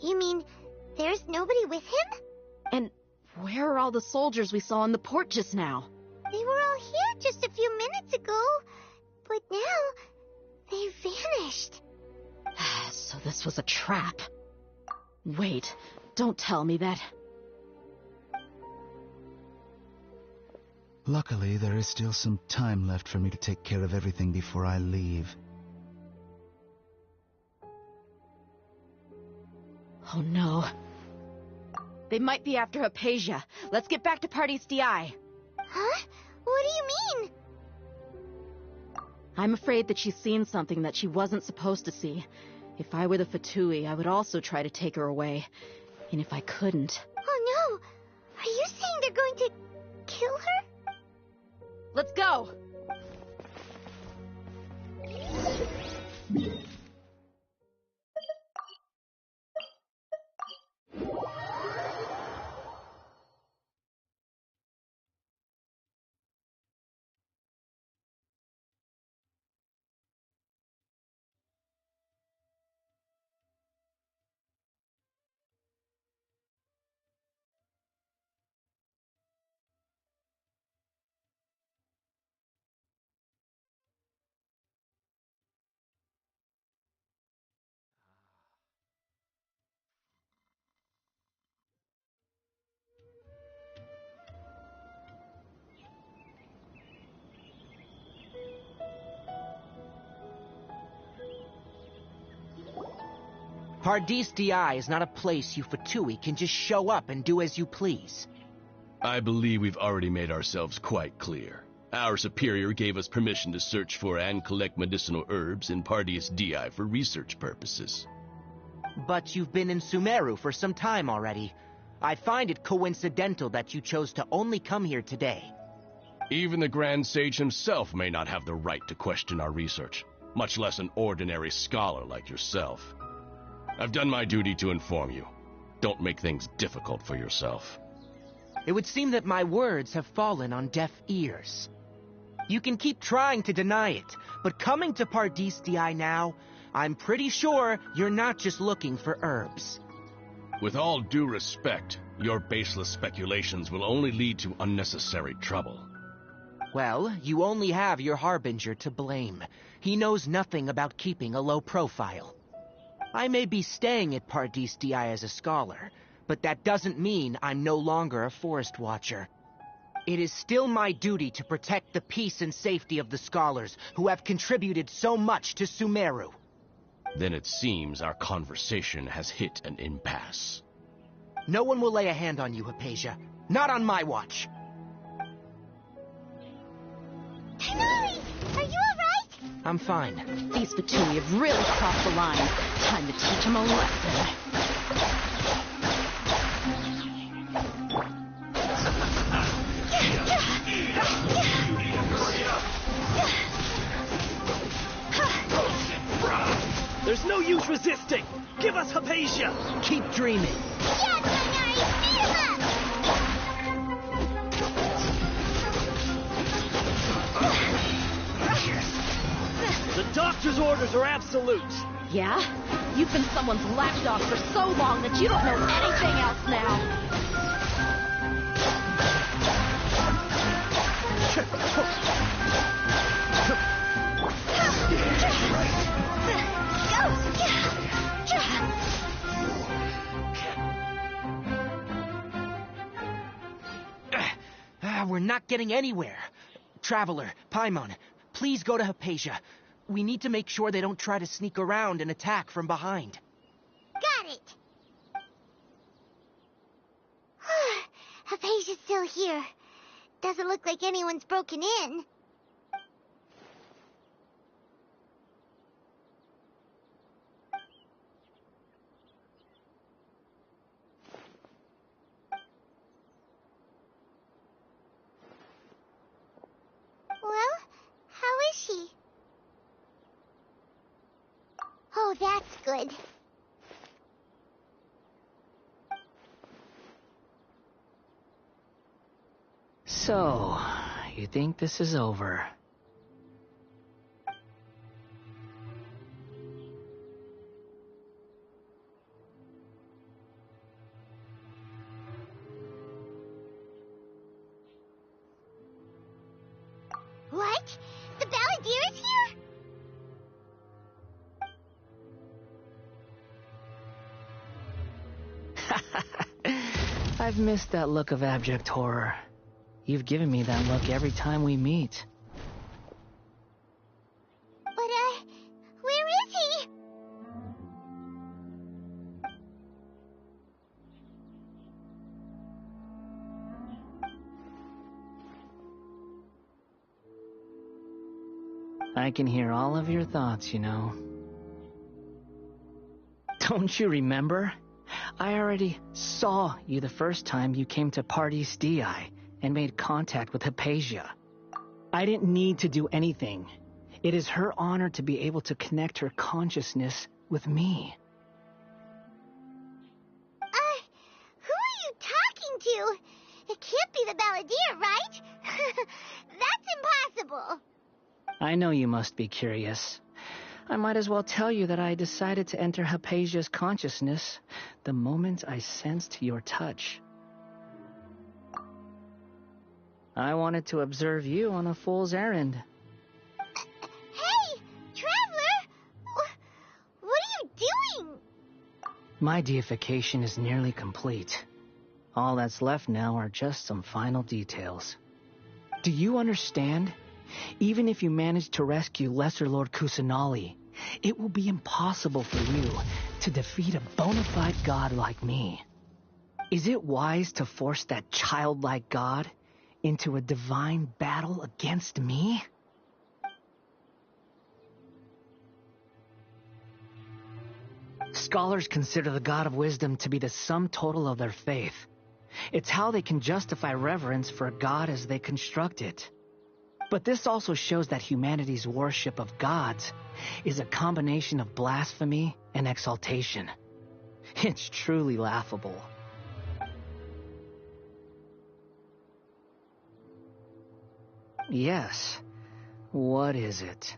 You mean there's nobody with him? And where are all the soldiers we saw on the port just now? They were all here just a few minutes ago, but now they've vanished. So this was a trap. Wait, don't tell me that. Luckily, there is still some time left for me to take care of everything before I leave. Oh no. They might be after Hypatia. Let's get back to Party's DI. Huh? What do you mean? I'm afraid that she's seen something that she wasn't supposed to see. If I were the Fatui, I would also try to take her away. And if I couldn't... Oh no! Are you saying they're going to kill her? Let's go! Pardis Di is not a place you Fatui can just show up and do as you please. I believe we've already made ourselves quite clear. Our superior gave us permission to search for and collect medicinal herbs in Pardis Di for research purposes. But you've been in Sumeru for some time already. I find it coincidental that you chose to only come here today. Even the Grand Sage himself may not have the right to question our research, much less an ordinary scholar like yourself. I've done my duty to inform you. Don't make things difficult for yourself. It would seem that my words have fallen on deaf ears. You can keep trying to deny it, but coming to Pardis Di now, I'm pretty sure you're not just looking for herbs. With all due respect, your baseless speculations will only lead to unnecessary trouble. Well, you only have your Harbinger to blame. He knows nothing about keeping a low profile. I may be staying at Pardis Di as a scholar, but that doesn't mean I'm no longer a forest watcher. It is still my duty to protect the peace and safety of the scholars who have contributed so much to Sumeru. Then it seems our conversation has hit an impasse. No one will lay a hand on you, Hypatia. Not on my watch. Tighnari! Are you alright? I'm fine. These Fatui have really crossed the line. Time to teach them a lesson. There's no use resisting! Give us Hypatia! Keep dreaming! Yeah, Tighnari! Beat him up! The doctor's orders are absolute! Yeah? You've been someone's lapdog for so long that you don't know anything else now! We're not getting anywhere. Traveler, Paimon, please go to Hypatia. We need to make sure they don't try to sneak around and attack from behind. Got it! Hypatia's still here. Doesn't look like anyone's broken in. Well, how is she? Oh, that's good. So, you think this is over? What? The Balladeer is here? I've missed that look of abject horror. You've given me that look every time we meet. But, where is he? I can hear all of your thoughts, you know. Don't you remember? I already saw you the first time you came to Pardis Di, and made contact with Hypatia. I didn't need to do anything. It is her honor to be able to connect her consciousness with me. Who are you talking to? It can't be the Balladeer, right? That's impossible. I know you must be curious. I might as well tell you that I decided to enter Hypatia's consciousness the moment I sensed your touch. I wanted to observe you on a fool's errand. Hey, Traveler! What are you doing? My deification is nearly complete. All that's left now are just some final details. Do you understand? Even if you manage to rescue Lesser Lord Kusanali, it will be impossible for you to defeat a bona fide god like me. Is it wise to force that childlike god into a divine battle against me? Scholars consider the god of wisdom to be the sum total of their faith. It's how they can justify reverence for a god as they construct it. But this also shows that humanity's worship of gods is a combination of blasphemy and exaltation. It's truly laughable. Yes. What is it?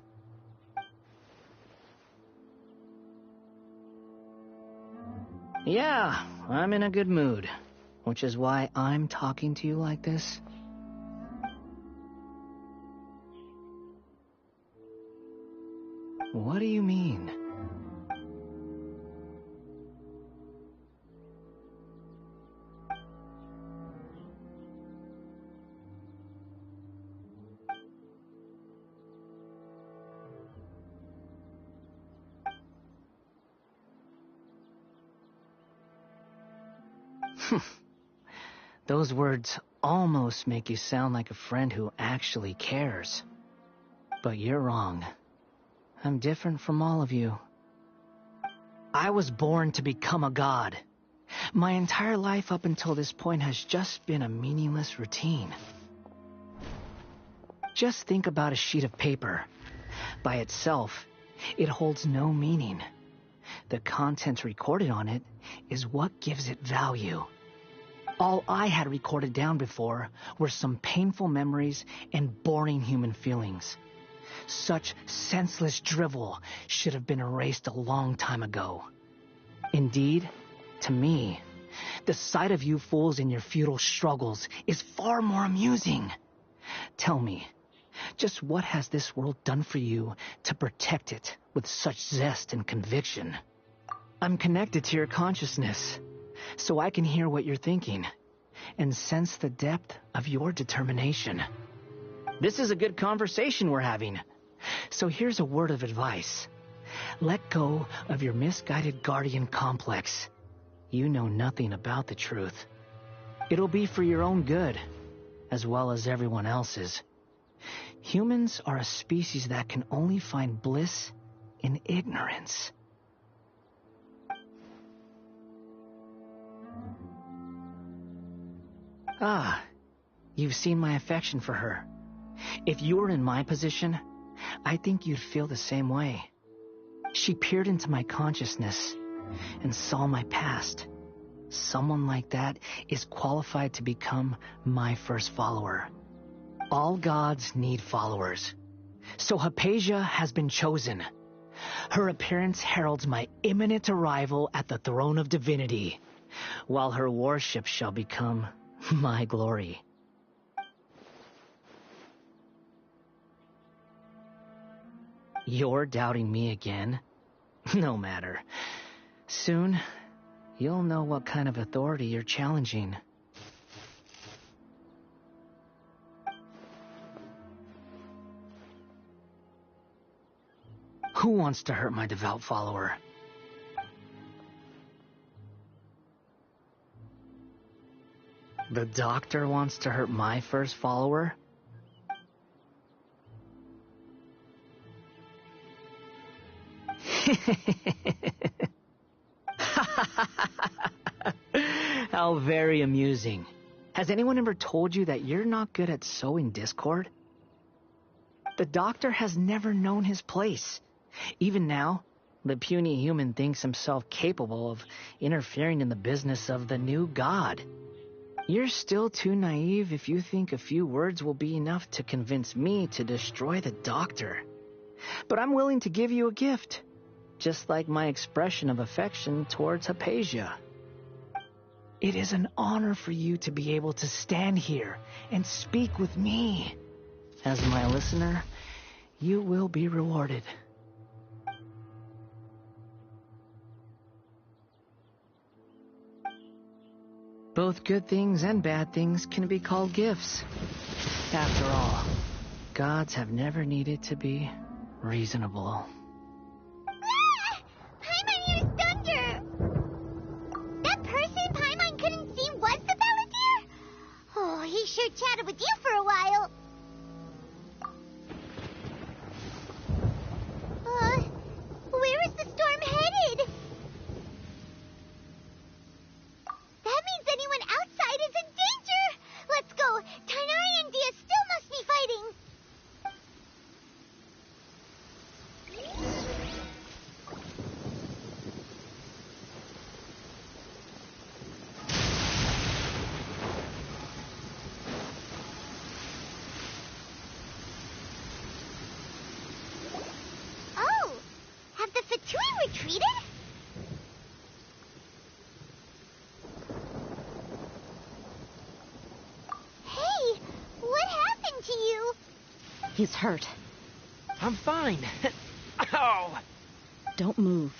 Yeah, I'm in a good mood, which is why I'm talking to you like this. What do you mean? Those words almost make you sound like a friend who actually cares. But you're wrong. I'm different from all of you. I was born to become a god. My entire life up until this point has just been a meaningless routine. Just think about a sheet of paper. By itself, it holds no meaning. The content recorded on it is what gives it value. All I had recorded down before were some painful memories and boring human feelings. Such senseless drivel should have been erased a long time ago. Indeed, to me, the sight of you fools in your futile struggles is far more amusing. Tell me, just what has this world done for you to protect it with such zest and conviction? I'm connected to your consciousness, so I can hear what you're thinking and sense the depth of your determination. This is a good conversation we're having. So here's a word of advice. Let go of your misguided guardian complex. You know nothing about the truth. It'll be for your own good, as well as everyone else's. Humans are a species that can only find bliss in ignorance. Ah, you've seen my affection for her. If you were in my position, I think you'd feel the same way. She peered into my consciousness and saw my past. Someone like that is qualified to become my first follower. All gods need followers. So Hypatia has been chosen. Her appearance heralds my imminent arrival at the throne of divinity, while her worship shall become my glory. You're doubting me again? No matter. Soon, you'll know what kind of authority you're challenging. Who wants to hurt my devout follower? The doctor wants to hurt my first follower? How very amusing. Has anyone ever told you that you're not good at sowing discord? The doctor has never known his place. Even now, the puny human thinks himself capable of interfering in the business of the new god. You're still too naive if you think a few words will be enough to convince me to destroy the doctor. But I'm willing to give you a gift, just like my expression of affection towards Hypatia. It is an honor for you to be able to stand here and speak with me. As my listener, you will be rewarded. Both good things and bad things can be called gifts. After all, gods have never needed to be reasonable. Paimon, here's Thunder! That person Paimon couldn't see was the Balladeer? Oh, he sure chatted with you for a while. Where is the storm headed? That means anyone outside is in danger! Let's go! Tainari and Dia still must be fighting! Oh! Have the Fatui retreated? Hey! What happened to you? He's hurt. I'm fine. Ow! Don't move.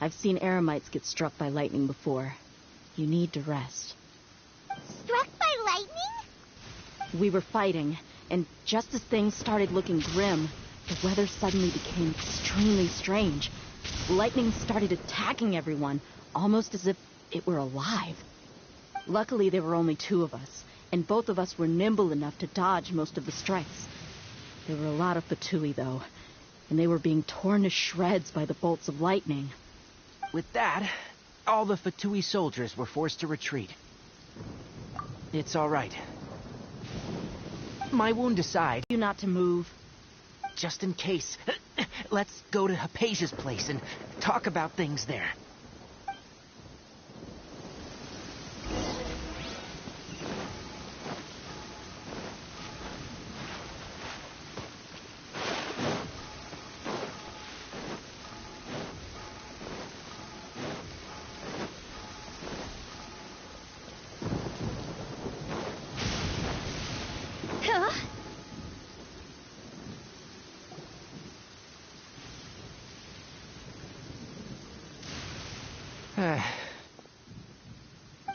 I've seen eremites get struck by lightning before. You need to rest. Struck by lightning? We were fighting, and just as things started looking grim, the weather suddenly became extremely strange. Lightning started attacking everyone, almost as if it were alive. Luckily, there were only two of us, and both of us were nimble enough to dodge most of the strikes. There were a lot of Fatui, though, and they were being torn to shreds by the bolts of lightning. With that, all the Fatui soldiers were forced to retreat. It's all right. My wound aside... You not to move. Just in case. Let's go to Hypatia's place and talk about things there.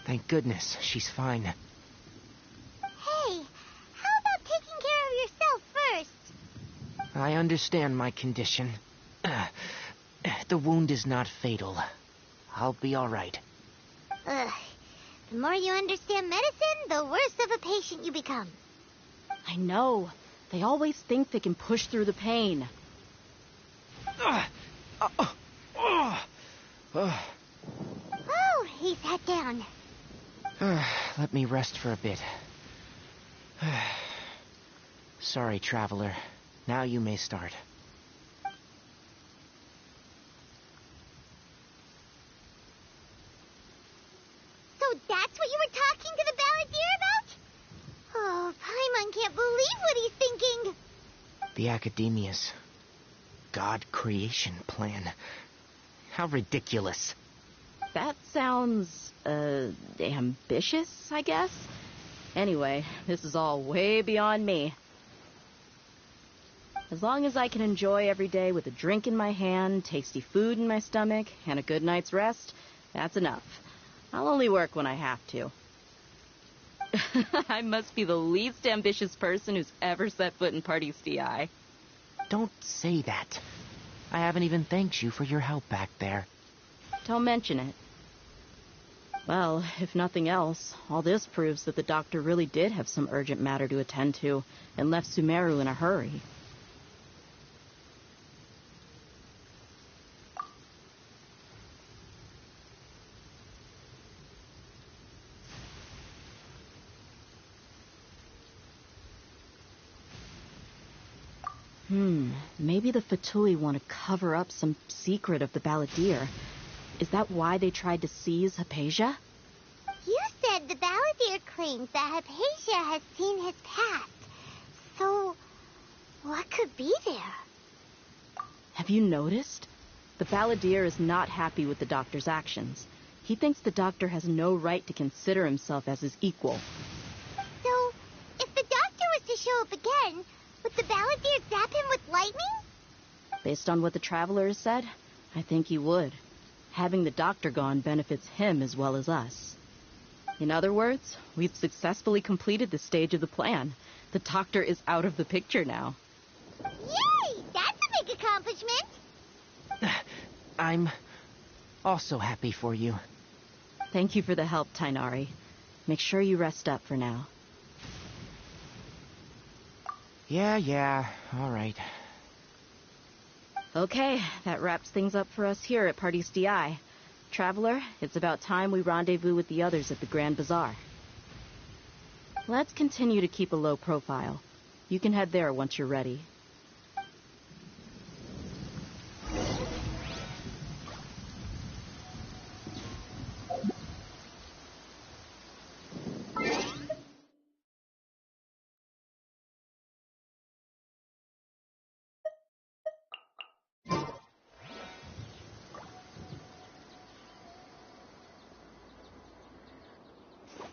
Thank goodness she's fine. Hey, how about taking care of yourself first? I understand my condition. The wound is not fatal. I'll be all right. The more you understand medicine, the worse of a patient you become. I know. They always think they can push through the pain. Oh, he sat down. Let me rest for a bit. Sorry, traveler. Now you may start. So that's what you were talking to the Balladeer about? Oh, Paimon can't believe what he's thinking. The Academia's God creation plan. How ridiculous. That sounds, ambitious, I guess? Anyway, this is all way beyond me. As long as I can enjoy every day with a drink in my hand, tasty food in my stomach, and a good night's rest, that's enough. I'll only work when I have to. I must be the least ambitious person who's ever set foot in Party CI. Don't say that. I haven't even thanked you for your help back there. Don't mention it. Well, if nothing else, all this proves that the doctor really did have some urgent matter to attend to, and left Sumeru in a hurry. Maybe the Fatui want to cover up some secret of the Balladeer. Is that why they tried to seize Hypatia? You said the Balladeer claims that Hypatia has seen his past. So, what could be there? Have you noticed? The Balladeer is not happy with the Doctor's actions. He thinks the Doctor has no right to consider himself as his equal. So, if the Doctor was to show up again, would the Balladeer zap him with lightning? Based on what the Traveler has said, I think he would. Having the Doctor gone benefits him as well as us. In other words, we've successfully completed this stage of the plan. The Doctor is out of the picture now. Yay! That's a big accomplishment! I'm also happy for you. Thank you for the help, Tainari. Make sure you rest up for now. Yeah, all right. Okay, that wraps things up for us here at Party's DI. Traveler, it's about time we rendezvous with the others at the Grand Bazaar. Let's continue to keep a low profile. You can head there once you're ready.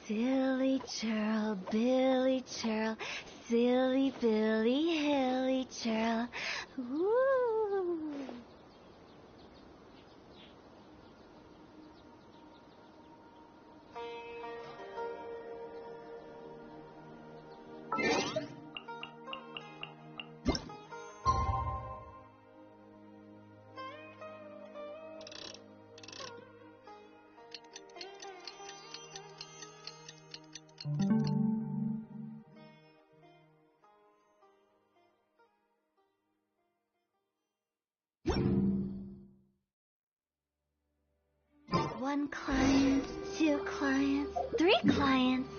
Silly churl, Billy churl, silly Billy, hilly churl. Woo! One client, 2 clients, 3 clients.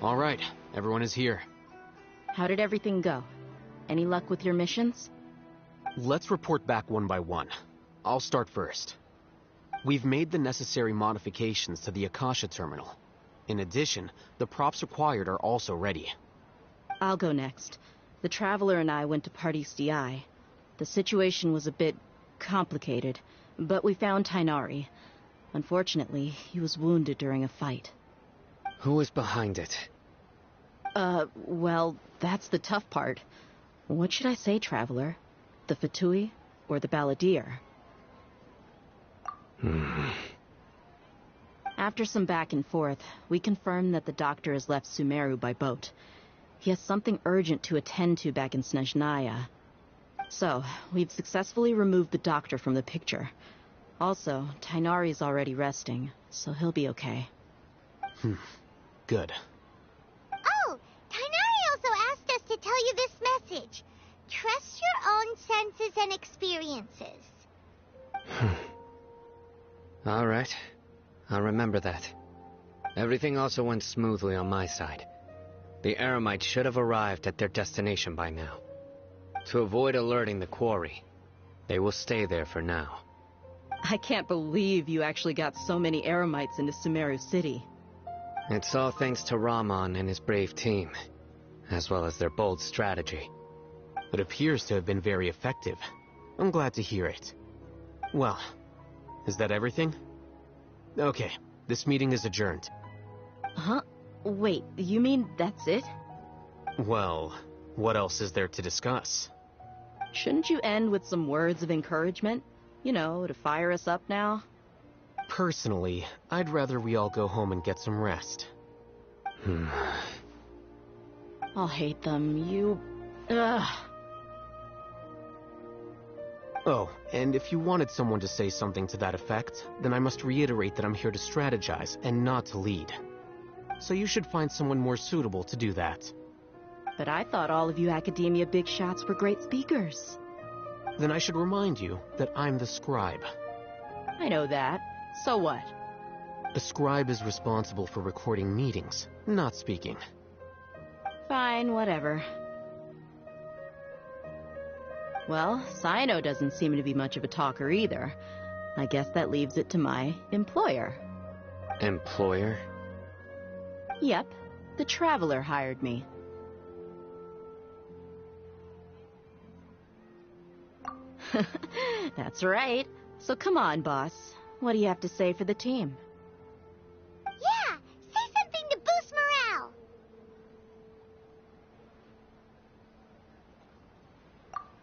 All right, everyone is here. How did everything go? Any luck with your missions? Let's report back one by one. I'll start first. We've made the necessary modifications to the Akasha terminal. In addition, the props required are also ready. I'll go next. The Traveler and I went to Party's DI. The situation was a bit complicated, but we found Tainari. Unfortunately, he was wounded during a fight. Who is behind it? Well, that's the tough part. What should I say, Traveler? The Fatui or the Balladeer? After some back and forth, we confirmed that the Doctor has left Sumeru by boat. He has something urgent to attend to back in Snezhnaya. So, we've successfully removed the Doctor from the picture. Also, Tainari's already resting, so he'll be okay. Good. Oh, Tainari also asked us to tell you this message. Trust your own senses and experiences. All right. I'll remember that. Everything also went smoothly on my side. The Eremites should have arrived at their destination by now. To avoid alerting the quarry, they will stay there for now. I can't believe you actually got so many Eremites into Sumeru City. It's all thanks to Rahman and his brave team, as well as their bold strategy. It appears to have been very effective. I'm glad to hear it. Well, is that everything? Okay, this meeting is adjourned. Huh? Wait, you mean that's it? Well, what else is there to discuss? Shouldn't you end with some words of encouragement? You know, to fire us up now? Personally, I'd rather we all go home and get some rest. I'll hate them, Ugh. Oh, and if you wanted someone to say something to that effect, then I must reiterate that I'm here to strategize and not to lead. So you should find someone more suitable to do that. But I thought all of you academia big shots were great speakers. Then I should remind you that I'm the scribe. I know that. So what? The scribe is responsible for recording meetings, not speaking. Fine, whatever. Well, Sino doesn't seem to be much of a talker either. I guess that leaves it to my employer. Employer? Yep, the Traveler hired me. That's right. So come on, boss. What do you have to say for the team? Yeah, say something to boost morale.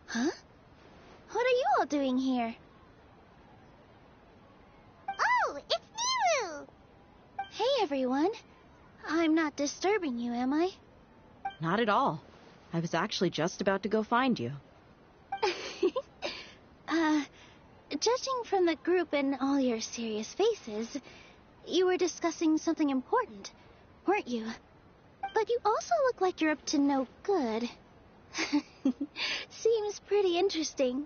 Huh? What are you all doing here? Oh, it's Niru! Hey, everyone. I'm not disturbing you, am I? Not at all. I was actually just about to go find you. Judging from the group and all your serious faces, you were discussing something important, weren't you? But you also look like you're up to no good. Seems pretty interesting.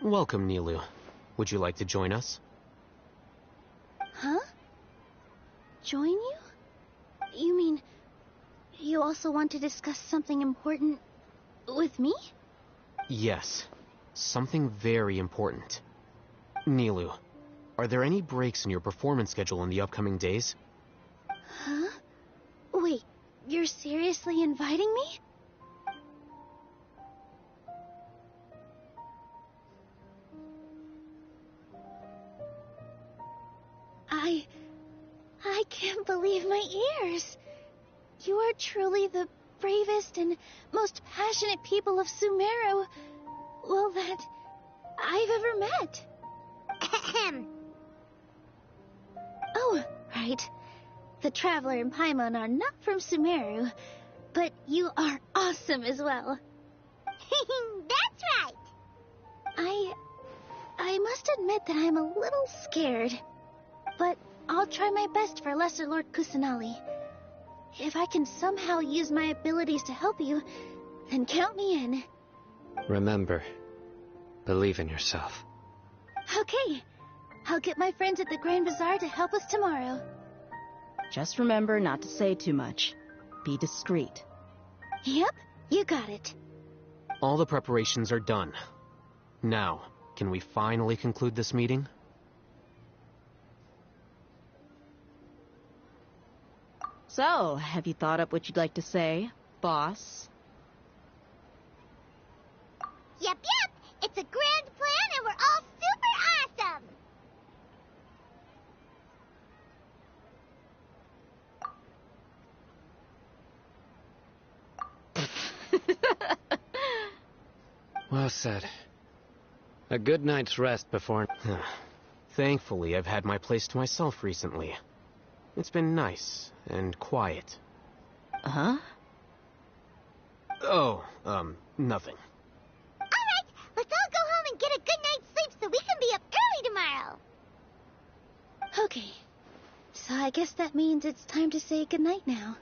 Welcome, Nilu. Would you like to join us? Huh? Join you? You mean, you also want to discuss something important with me? Yes. Something very important. Nilu, are there any breaks in your performance schedule in the upcoming days? Huh? Wait, you're seriously inviting me? I can't believe my ears. You are truly the bravest and most passionate people of Sumeru, well, that I've ever met. Oh, right. The Traveler and Paimon are not from Sumeru, but you are awesome as well. That's right. I must admit that I'm a little scared, but I'll try my best for Lesser Lord Kusanali. If I can somehow use my abilities to help you, then count me in. Remember, believe in yourself. Okay. I'll get my friends at the Grand Bazaar to help us tomorrow. Just remember not to say too much. Be discreet. Yep, you got it. All the preparations are done. Now, can we finally conclude this meeting? So, have you thought up what you'd like to say, boss? Yep. It's a grand plan and we're all super awesome! Well said. A good night's rest before... Thankfully, I've had my place to myself recently. It's been nice and quiet. Huh? Oh, nothing. Alright, let's all go home and get a good night's sleep so we can be up early tomorrow. I guess that means it's time to say goodnight now.